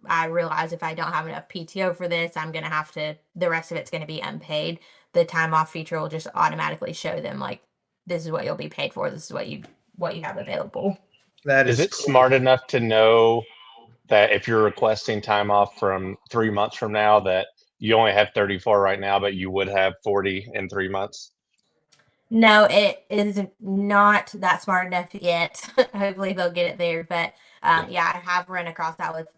I realize if I don't have enough PTO for this, I'm going to have to, the rest of it's going to be unpaid. The time off feature will just automatically show them like, this is what you'll be paid for. This is what you have available. That Is it cool. smart enough to know that if you're requesting time off from 3 months from now, that you only have 34 right now, but you would have 40 in 3 months? No, it is not that smart enough yet. Hopefully they'll get it there. But yeah, I have run across that with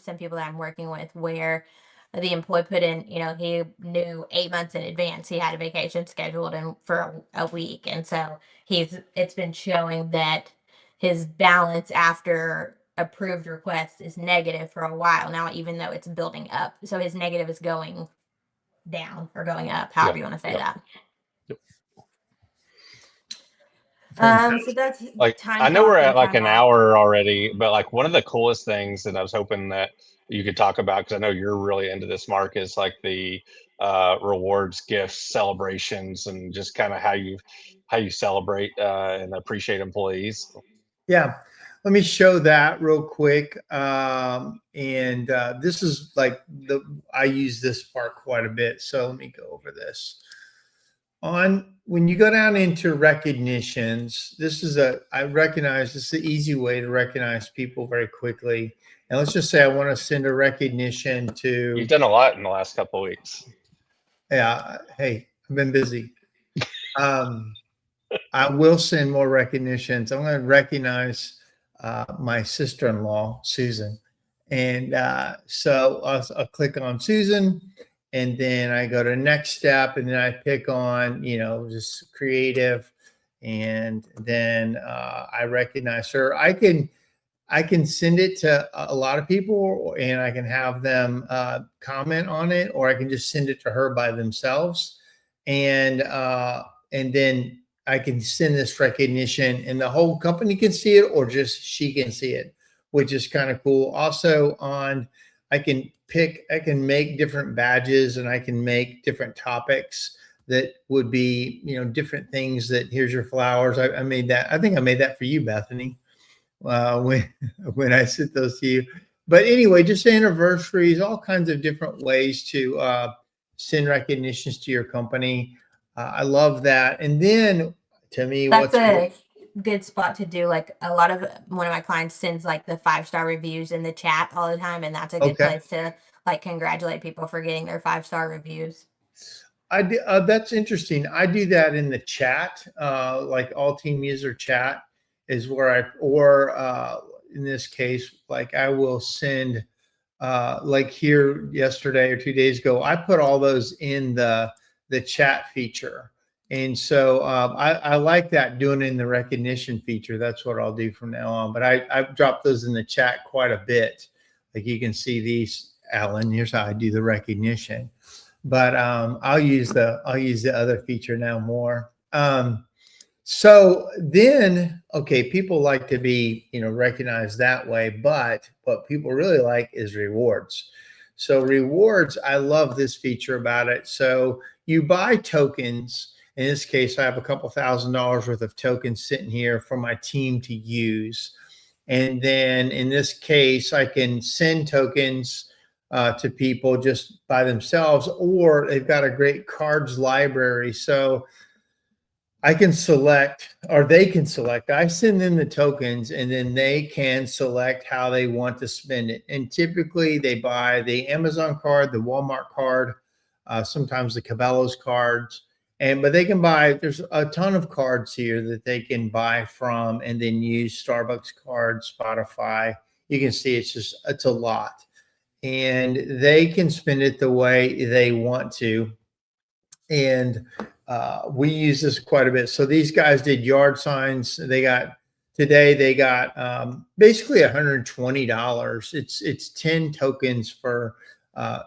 some people that I'm working with, where the employee put in, he knew 8 months in advance he had a vacation scheduled and for a week. And so it's been showing that his balance after approved requests is negative for a while now, even though it's building up. So his negative is going down or going up, however you want to say that. So that's like time I know we're clock at and like time an off. hour already, but like one of the coolest things that I was hoping that you could talk about, because I know you're really into this, Mark, is like the rewards, gifts, celebrations, and just kind of how you celebrate and appreciate employees. Yeah. Let me show that real quick. And this is like I use this part quite a bit. So let me go over this. When you go down into recognitions, I recognize this is the easy way to recognize people very quickly. And let's just say I want to send a recognition to. You've done a lot in the last couple of weeks. Yeah. Hey, I've been busy. I will send more recognitions. I'm going to recognize my sister-in-law, Susan. And so I'll click on Susan, and then I go to next step, and then I pick on, just creative. And then I recognize her. I can send it to a lot of people, and I can have them comment on it, or I can just send it to her by themselves. And then I can send this recognition and the whole company can see it, or just she can see it, which is kind of cool. Also I can make different badges, and I can make different topics that would be, different things. That here's your flowers. I made that. I think I made that for you, Bethany, when I sent those to you. But anyway, just anniversaries, all kinds of different ways to send recognitions to your company. I love that. And then to me, That's good spot to do. Like a lot of one of my clients sends like the 5-star reviews in the chat all the time, and that's a good Okay. place to like congratulate people for getting their 5-star reviews. I do, that's interesting. I do that in the chat, like all team user chat is where in this case, like I will send, like here yesterday or 2 days ago, I put all those in the chat feature. And so I like that, doing it in the recognition feature. That's what I'll do from now on. But I've dropped those in the chat quite a bit. Like you can see these, Alan, here's how I do the recognition. But I'll use the other feature now more. So then, okay, people like to be, recognized that way, but what people really like is rewards. So rewards, I love this feature about it. So you buy tokens. In this case, I have a couple $1,000s worth of tokens sitting here for my team to use. And then in this case, I can send tokens to people just by themselves, or they've got a great cards library. So I can select, or they can select. I send them the tokens, and then they can select how they want to spend it. And typically, they buy the Amazon card, the Walmart card, sometimes the Cabela's cards, but they can buy. There's a ton of cards here that they can buy from, and then use Starbucks cards, Spotify. You can see it's a lot, and they can spend it the way they want to. And we use this quite a bit. So these guys did yard signs. They got basically $120. It's 10 tokens for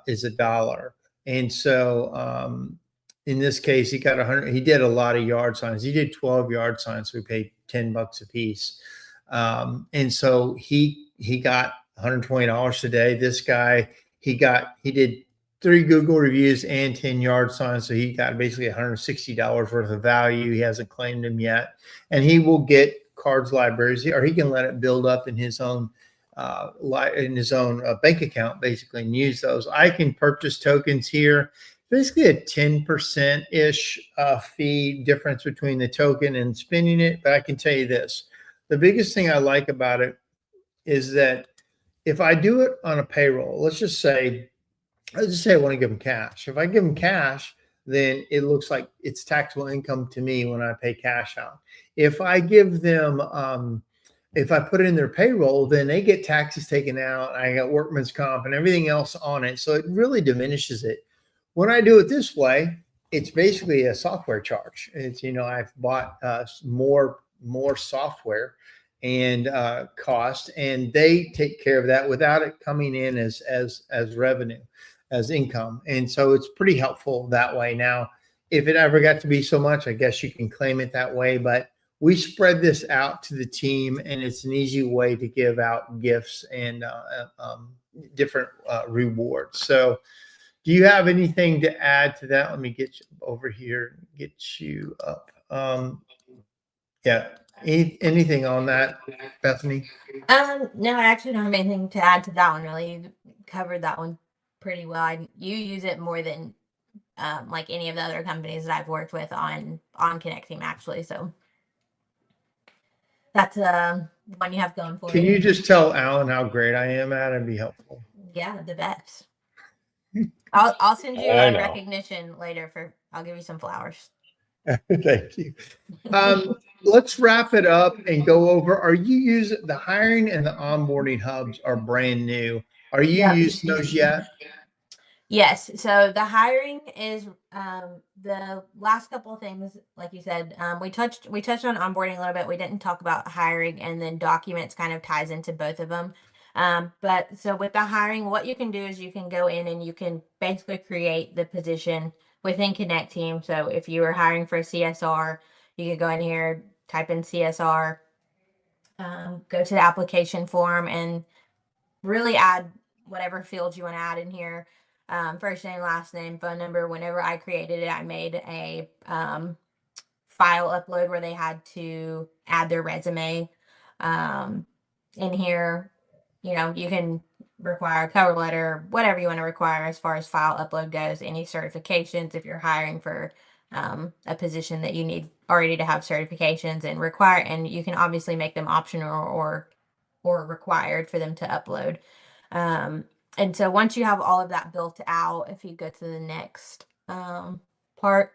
is $1. And so in this case, he got 100. He did a lot of yard signs. He did 12 yard signs. So we paid $10 a piece. And so he got $120 today. This guy, he did 3 Google reviews and 10 yard signs. So he got basically $160 worth of value. He hasn't claimed them yet. And he will get cards libraries, or he can let it build up in his own bank account, basically, and use those. I can purchase tokens here. Basically a 10% ish fee difference between the token and spending it. But I can tell you this, the biggest thing I like about it is that if I do it on a payroll, let's just say I want to give them cash. If I give them cash, then it looks like it's taxable income to me when I pay cash out. If I give them, if I put it in their payroll, then they get taxes taken out. I got workman's comp and everything else on it. So it really diminishes it. When I do it this way, it's basically a software charge. It's, I've bought more software and cost, and they take care of that without it coming in as revenue, as income. And so it's pretty helpful that way. Now, if it ever got to be so much, I guess you can claim it that way, but we spread this out to the team, and it's an easy way to give out gifts and different rewards. So do you have anything to add to that? Let me get you over here, get you up. Yeah. Anything on that, Bethany? No, I actually don't have anything to add to that one. Really, you covered that one pretty well. You use it more than like any of the other companies that I've worked with on Connecteam, actually. So that's one you have going for Can you. you just tell Alan how great I am at it? It'd be helpful. Yeah, the best. I'll send you a recognition later I'll give you some flowers. Thank you. Let's wrap it up and go over. Are you using the hiring and the onboarding hubs are brand new? Are you using those yet? Yes. So the hiring is the last couple of things, like you said, we touched on onboarding a little bit. We didn't talk about hiring, and then documents kind of ties into both of them. But so with the hiring, what you can do is you can go in and you can basically create the position within Connecteam. So if you were hiring for a CSR, you could go in here, type in CSR, go to the application form, and really add whatever fields you want to add in here. First name, last name, phone number. Whenever I created it, I made a file upload where they had to add their resume in here. You can require a cover letter, whatever you want to require as far as file upload goes, any certifications if you're hiring for a position that you need already to have certifications and require, and you can obviously make them optional or required for them to upload. And so once you have all of that built out, if you go to the next part,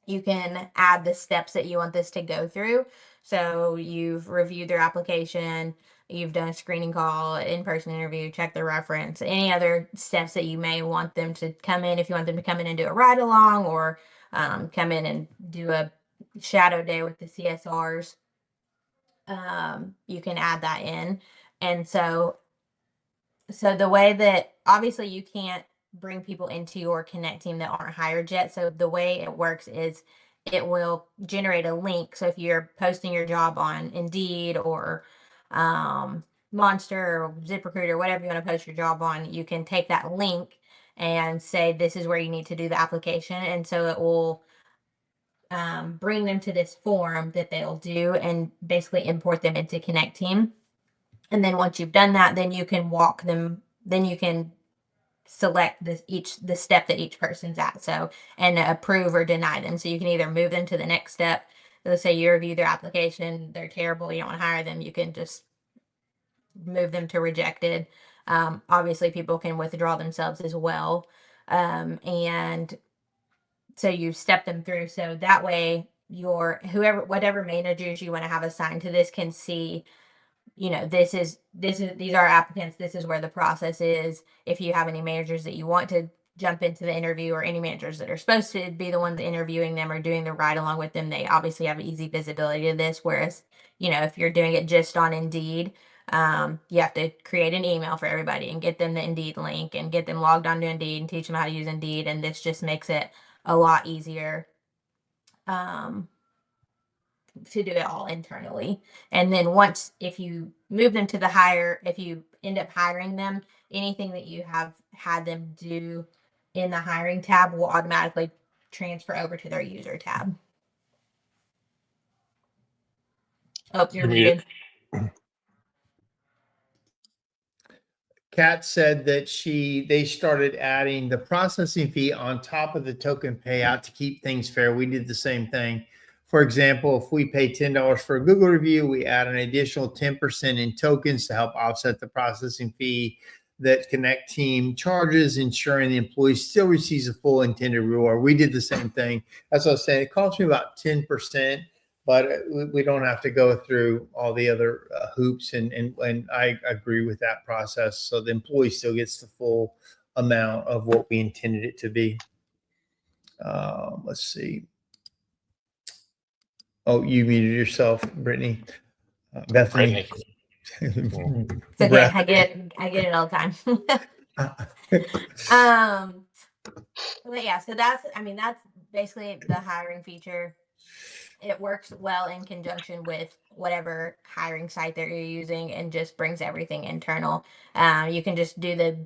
you can add the steps that you want this to go through. So you've reviewed their application, you've done a screening call, in-person interview, check the reference, any other steps that you may want them to come in. If you want them to come in and do a ride along, or come in and do a shadow day with the CSRs, you can add that in. And so the way that, obviously you can't bring people into your Connect team that aren't hired yet. So the way it works is it will generate a link. So if you're posting your job on Indeed or Monster or ZipRecruiter, whatever you want to post your job on, you can take that link and say, this is where you need to do the application. And so it will bring them to this form that they'll do and basically import them into Connect team. And then once you've done that, then you can walk them, then you can select the step that each person's at. So, and approve or deny them. So you can either move them to the next step. Let's say you review their application, they're terrible, you don't want to hire them, you can just move them to rejected. Obviously people can withdraw themselves as well. And so you step them through. So that way whatever managers you want to have assigned to this can see, these are applicants, this is where the process is. If you have any managers that you want to jump into the interview, or any managers that are supposed to be the ones interviewing them or doing the ride along with them, they obviously have easy visibility to this. Whereas, if you're doing it just on Indeed, you have to create an email for everybody and get them the Indeed link and get them logged on to Indeed and teach them how to use Indeed. And this just makes it a lot easier to do it all internally. And then if you move them to if you end up hiring them, anything that you have had them do in the hiring tab will automatically transfer over to their user tab. Oh, you're muted. Kat said that they started adding the processing fee on top of the token payout to keep things fair. We did the same thing. For example, if we pay $10 for a Google review, we add an additional 10% in tokens to help offset the processing fee that Connect team charges, ensuring the employee still receives a full intended reward. We did the same thing. As I was saying, it cost me about 10%. But we don't have to go through all the other hoops, and I agree with that process. So the employee still gets the full amount of what we intended it to be. Let's see. Oh, you muted yourself, Brittany. Bethany. It's okay. I get it all the time. But yeah, so that's basically the hiring feature. It works well in conjunction with whatever hiring site that you're using, and just brings everything internal. You can just do the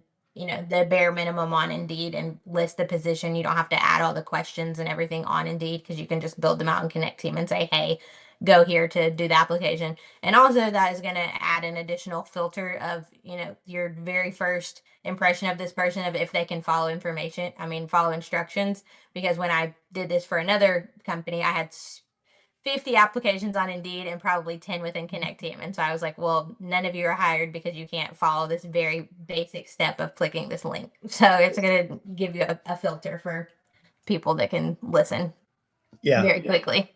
bare minimum on Indeed and list the position. You don't have to add all the questions and everything on Indeed, because you can just build them out in Connect team and say, hey, go here to do the application. And also that is going to add an additional filter of, your very first impression of this person, of if they can follow instructions. Because when I did this for another company, I had 50 applications on Indeed and probably 10 within Connect team. And so I was like, well, none of you are hired because you can't follow this very basic step of clicking this link. So it's going to give you a filter for people that can listen very quickly.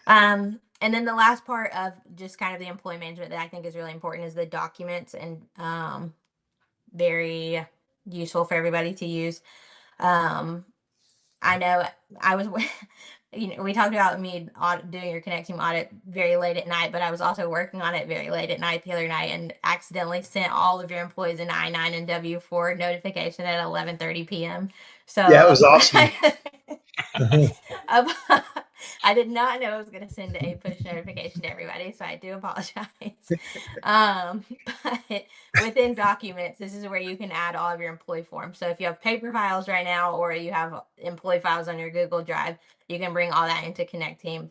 And then the last part of just kind of the employee management that I think is really important is the documents, and very useful for everybody to use. I know I was, we talked about me doing your Connect team audit very late at night, but I was also working on it very late at night the other night, and accidentally sent all of your employees an I-9 and W-4 notification at 11:30 p.m. So yeah, it was awesome. I did not know I was going to send a push notification to everybody, so I do apologize. But within documents, this is where you can add all of your employee forms. So if you have paper files right now, or you have employee files on your Google Drive, you can bring all that into Connect team.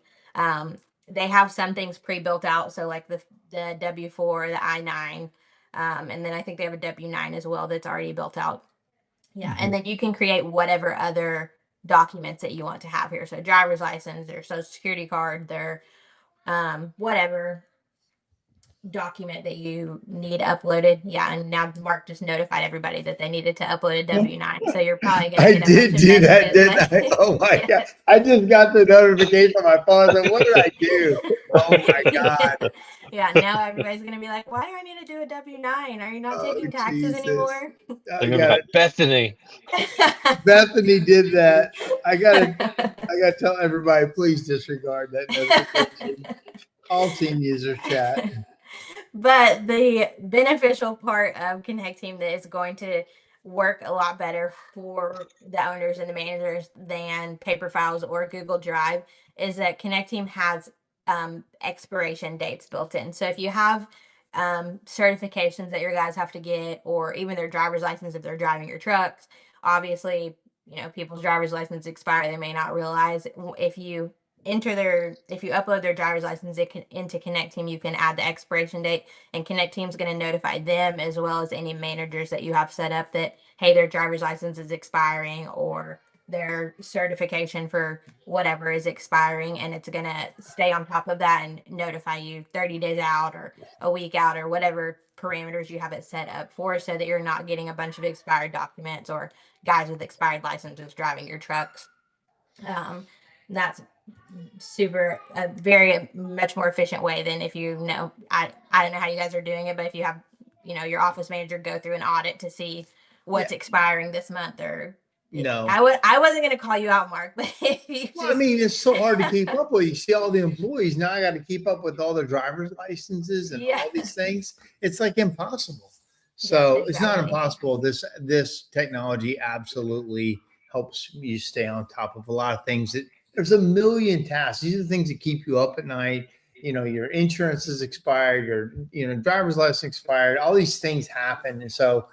They have some things pre-built out, so like the W-4, the I-9, and then I think they have a W-9 as well that's already built out. Yeah, and then you can create whatever other documents that you want to have here. So driver's license, their social security card, their whatever document that you need uploaded. Yeah, and now Mark just notified everybody that they needed to upload a W-9. So you're probably going to I get a did bunch of do that, messages didn't I? like, Oh my God. yeah. I just got the notification on my phone. I was like, what did I do? Oh my God. Yeah, now everybody's going to be like, why do I need to do a W-9? Are you not Oh, taking taxes Jesus. anymore? I They're gonna be got like, it. Bethany. Bethany did that. I gotta tell everybody, please disregard that notification. All team users chat. But the beneficial part of Connecteam that is going to work a lot better for the owners and the managers than paper files or Google Drive is that Connecteam has expiration dates built in. So if you have certifications that your guys have to get, or even their driver's license if they're driving your trucks, obviously, you know, people's driver's license expire. They may not realize if you upload their driver's license into Connecteam, you can add the expiration date, and Connecteam's going to notify them as well as any managers that you have set up that, hey, their driver's license is expiring or their certification for whatever is expiring, and it's going to stay on top of that and notify you 30 days out or a week out or whatever parameters you have it set up for, so that you're not getting a bunch of expired documents or guys with expired licenses driving your trucks. That's super a very much more efficient way than if I don't know how you guys are doing it, but if you have your office manager go through an audit to see what's expiring this month, or No. I wasn't going to call you out, Mark, but if you Well, I mean, it's so hard to keep up with. You see all the employees. Now I got to keep up with all their driver's licenses and all these things. It's like impossible. So it's not impossible. This technology absolutely helps you stay on top of a lot of things. There's a million tasks. These are the things that keep you up at night. You know, your insurance is expired, your driver's license expired. All these things happen. And so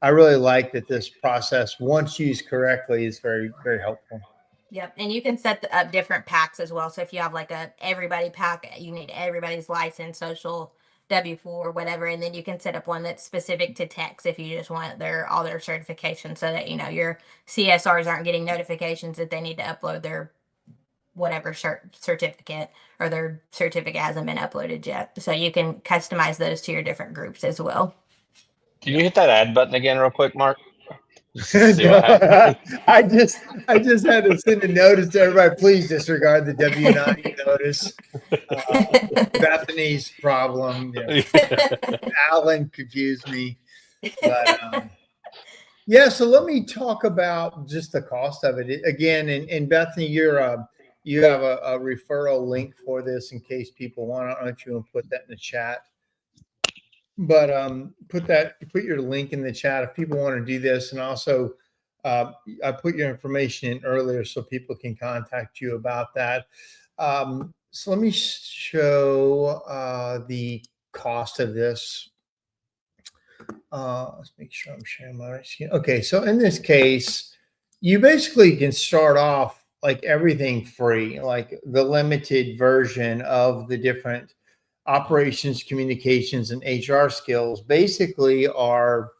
I really like that this process, once used correctly, is very, very helpful. Yep. And you can set up different packs as well. So if you have like a everybody pack, you need everybody's license, social, W-4, whatever, and then you can set up one that's specific to techs if you just want all their certifications, so that your CSRs aren't getting notifications that they need to upload their whatever certificate, or their certificate hasn't been uploaded yet. So you can customize those to your different groups as well. Can you hit that add button again real quick, Mark? I just had to send a notice to everybody. Please disregard the W-9 notice. Bethany's problem. Alan confused me. But yeah, so let me talk about just the cost of it again. And Bethany, you have a referral link for this in case people want. I don't know if you want to put that in the chat. But put your link in the chat if people want to do this. And also I put your information in earlier so people can contact you about that. So let me show the cost of this. Let's make sure I'm sharing my screen. Okay, so in this case, you basically can start off like everything free, like the limited version of the different operations, communications, and HR skills basically are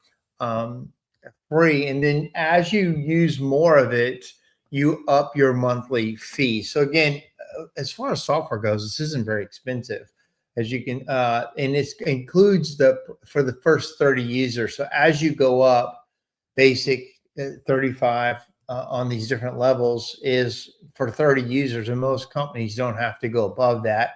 free. And then as you use more of it, you up your monthly fee. So again, as far as software goes, this isn't very expensive, as you can, and it includes for the first 30 users. So as you go up, basic 35 on these different levels is for 30 users, and most companies don't have to go above that.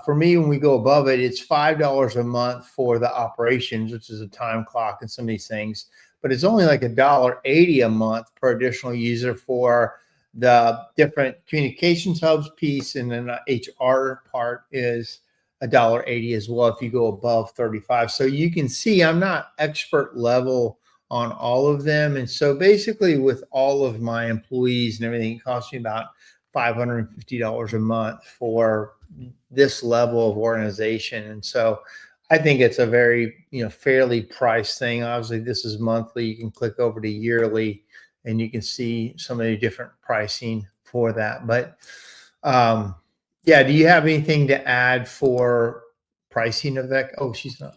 For me, when we go above it, it's $5 a month for the operations, which is a time clock and some of these things. But it's only like $1.80 a month per additional user for the different communications hubs piece, and then the HR part is $1.80 as well if you go above 35. So you can see I'm not expert level on all of them. And so basically with all of my employees and everything, it costs me about $550 a month for this level of organization. And so I think it's a very, fairly priced thing. Obviously this is monthly. You can click over to yearly and you can see some of the different pricing for that. But yeah, do you have anything to add for pricing of that? Oh, she's not.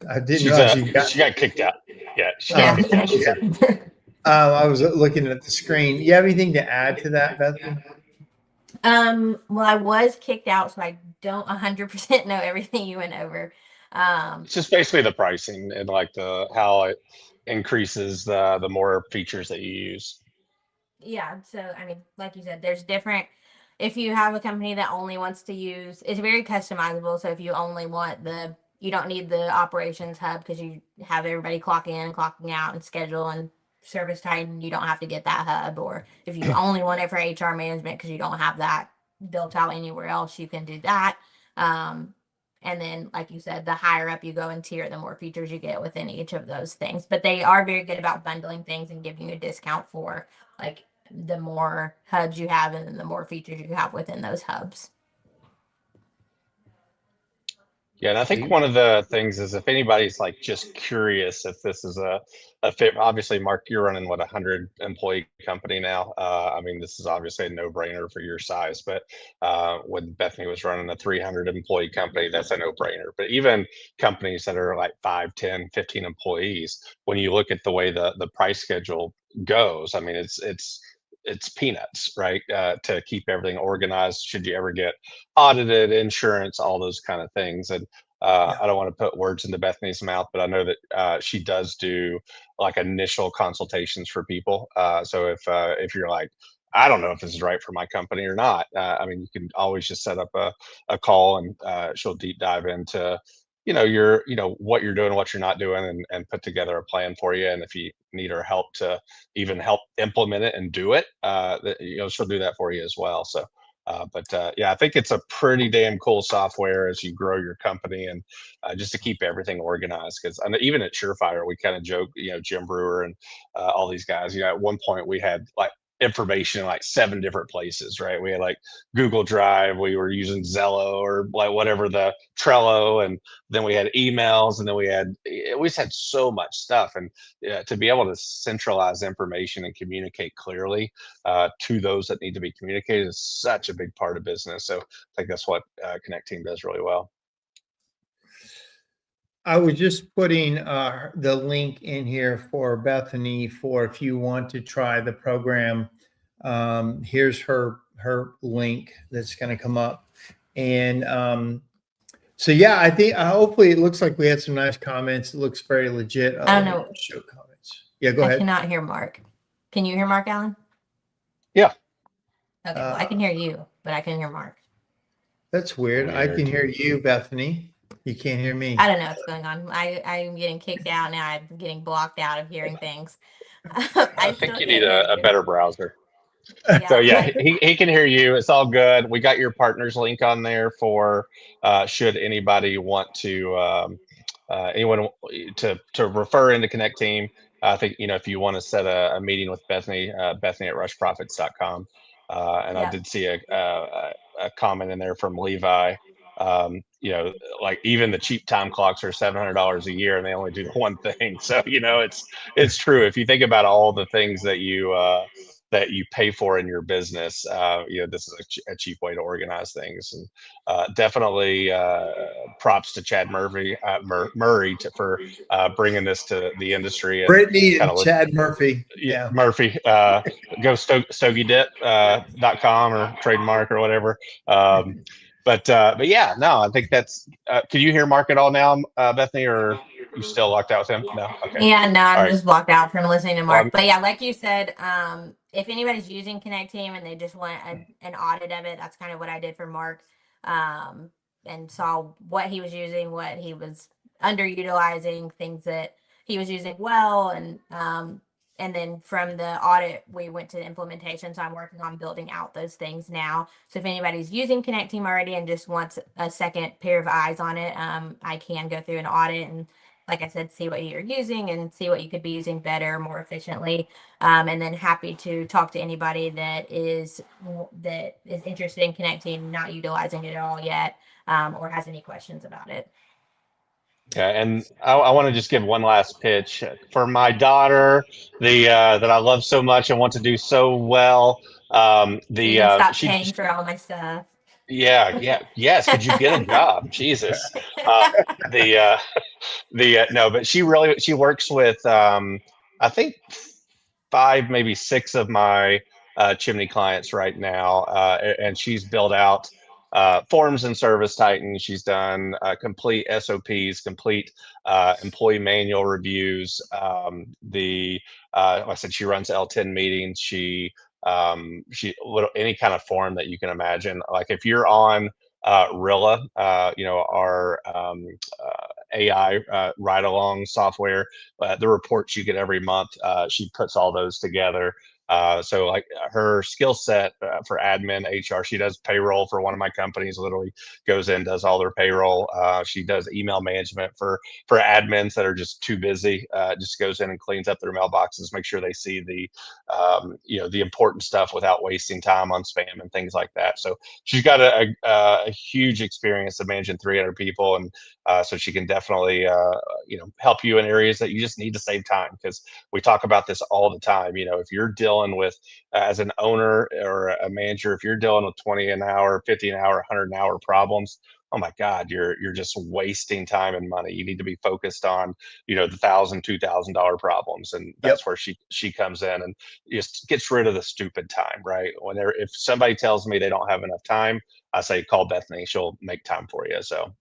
I didn't know she got kicked out. Yeah. I was looking at the screen. You have anything to add to that, Bethany? Well, I was kicked out, so I don't 100% know everything you went over. It's just basically the pricing and like the how it increases the more features that you use. Yeah, so I mean, like you said, there's different. If you have a company that only wants to use, it's very customizable. So if you only want you don't need the operations hub because you have everybody clock in, clocking out, and schedule and service titan. You don't have to get that hub. Or if you only want it for HR management because you don't have that built out anywhere else, you can do that. Um, and then, like you said, the higher up you go in tier, the more features you get within each of those things. But they are very good about bundling things and giving you a discount for like the more hubs you have and then the more features you have within those hubs. Yeah, and I think one of the things is if anybody's like just curious if this is a fit. Obviously, Mark, you're running what 100 employee company now. I mean, this is obviously a no brainer for your size. But when Bethany was running a 300 employee company, that's a no brainer. But even companies that are like 5, 10, 15 employees, when you look at the way the price schedule goes, I mean, it's peanuts, right? To keep everything organized, should you ever get audited, insurance, all those kind of things. And Yeah. I don't want to put words into Bethany's mouth, but I know that she does do like initial consultations for people. So if you're like, I don't know if this is right for my company or not, I mean, you can always just set up a call and she'll deep dive into what you're doing, what you're not doing, and put together a plan for you. And if you need her help to even help implement it and do it, she'll do that for you as well. So but yeah, I think it's a pretty damn cool software as you grow your company and just to keep everything organized. Because even at Surefire, we kind of joke, Jim Brewer and all these guys. At one point we had like information in like 7 different places, right? We had like Google Drive, we were using Zello or like whatever, the Trello, and then we had emails, and then we just had so much stuff. And to be able to centralize information and communicate clearly to those that need to be communicated is such a big part of business. So I think that's what Connecteam does really well. I was just putting the link in here for Bethany for if you want to try the program. Here's her link that's going to come up. And so, yeah, I think hopefully it looks like we had some nice comments. It looks very legit. I don't know. Show comments. Yeah, go ahead. I cannot hear Mark. Can you hear Mark Allen? Yeah. Okay, well, I can hear you, but I can hear Mark. That's weird. I can hear you, Bethany. You can't hear me. I don't know what's going on. I'm getting kicked out now. I'm getting blocked out of hearing things. I think you need a better browser. Yeah, so yeah, he can hear you. It's all good. We got your partners link on there for should anybody want to anyone to refer into Connecteam. I think if you want to set a meeting with Bethany, Bethany at rushprofits.com. And I did see a comment in there from Levi. Like even the cheap time clocks are $700 a year and they only do the one thing. So it's true. If you think about all the things that you pay for in your business, this is a cheap way to organize things. And definitely props to Chad Murray for bringing this to the industry. And Brittany and Chad Murphy. Yeah, Murphy. Go StogieDip.com or trademark or whatever. But yeah, no, I think that's. Can you hear Mark at all now, Bethany, or you still locked out with him? No. Okay. Yeah, no, I'm just blocked out from listening to Mark. Well, but yeah, like you said, if anybody's using Connecteam and they just want an audit of it, that's kind of what I did for Mark, and saw what he was using, what he was underutilizing, things that he was using well, and then from the audit, we went to implementation. So I'm working on building out those things now. So if anybody's using Connecteam already and just wants a second pair of eyes on it, I can go through an audit and, like I said, see what you're using and see what you could be using better, more efficiently. And then happy to talk to anybody that is interested in Connecteam, not utilizing it at all yet, or has any questions about it. Yeah, and I want to just give one last pitch for my daughter, that I love so much and want to do so well. Stop paying for all my stuff. Yes. Could you get a job? Jesus. No, but she works with I think 5, maybe 6 of my chimney clients right now, and she's built out forms in Service Titan. She's done complete SOPs, complete employee manual reviews. Like I said, she runs L10 meetings. She any kind of form that you can imagine. Like if you're on Rilla, our AI ride along software, the reports you get every month, she puts all those together. So like her skill set for admin, HR, she does payroll for one of my companies, literally goes in, does all their payroll. She does email management for admins that are just too busy, just goes in and cleans up their mailboxes, make sure they see the important stuff without wasting time on spam and things like that. So she's got a huge experience of managing 300 people, and so she can definitely help you in areas that you just need to save time, because we talk about this all the time. If you're dealing with as an owner or a manager, if you're dealing with 20 an hour, 50 an hour, 100 an hour problems, oh my God, you're just wasting time and money. You need to be focused on the $1,000, $2,000 problems, and that's where she comes in and just gets rid of the stupid time. Right? If somebody tells me they don't have enough time, I say call Bethany. She'll make time for you. So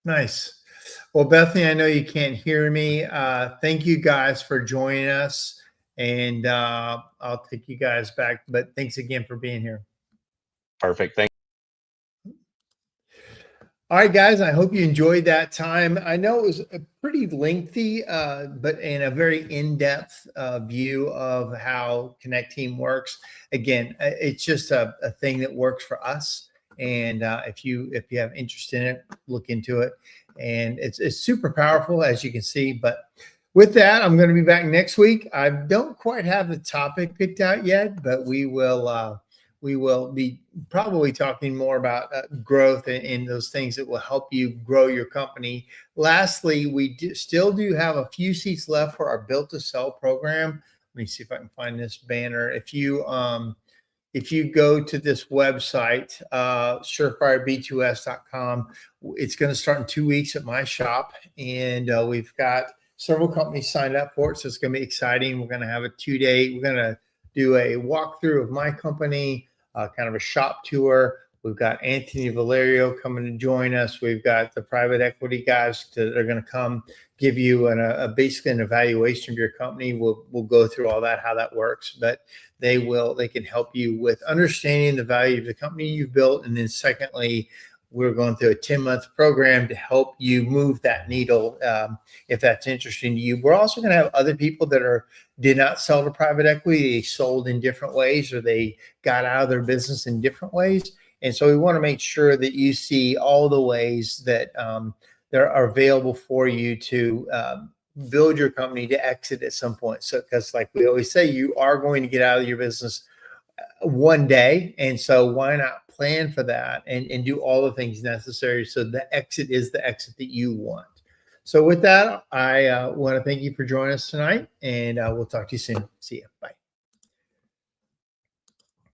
nice. Well, Bethany, I know you can't hear me. Thank you guys for joining us, and I'll take you guys back. But thanks again for being here. Perfect. Thank you. All right, guys, I hope you enjoyed that time. I know it was a pretty lengthy, but in a very in-depth view of how Connecteam works. Again, it's just a thing that works for us. And if you have interest in it, look into it. And it's super powerful, as you can see. But with that, I'm going to be back next week. I don't quite have the topic picked out yet, but we will be probably talking more about growth and those things that will help you grow your company. Lastly, we still do have a few seats left for our Built to Sell program. Let me see if I can find this banner. If you go to this website, surefireb2s.com, it's going to start in 2 weeks at my shop, and we've got several companies signed up for it, so it's going to be exciting. We're going to have a 2-day. We're going to do a walkthrough of my company, kind of a shop tour. We've got Anthony Valerio coming to join us. We've got the private equity guys that are going to come give you basically an evaluation of your company. We'll go through all that, how that works, but they can help you with understanding the value of the company you've built. And then secondly, we're going through a 10-month program to help you move that needle. If that's interesting to you, we're also going to have other people that did not sell to private equity. They sold in different ways, or they got out of their business in different ways. And so we want to make sure that you see all the ways that there are available for you to build your company to exit at some point. So, because like we always say, you are going to get out of your business one day. And so why not plan for that and do all the things necessary so the exit is the exit that you want. So with that, I want to thank you for joining us tonight, and we'll talk to you soon. See you. Bye.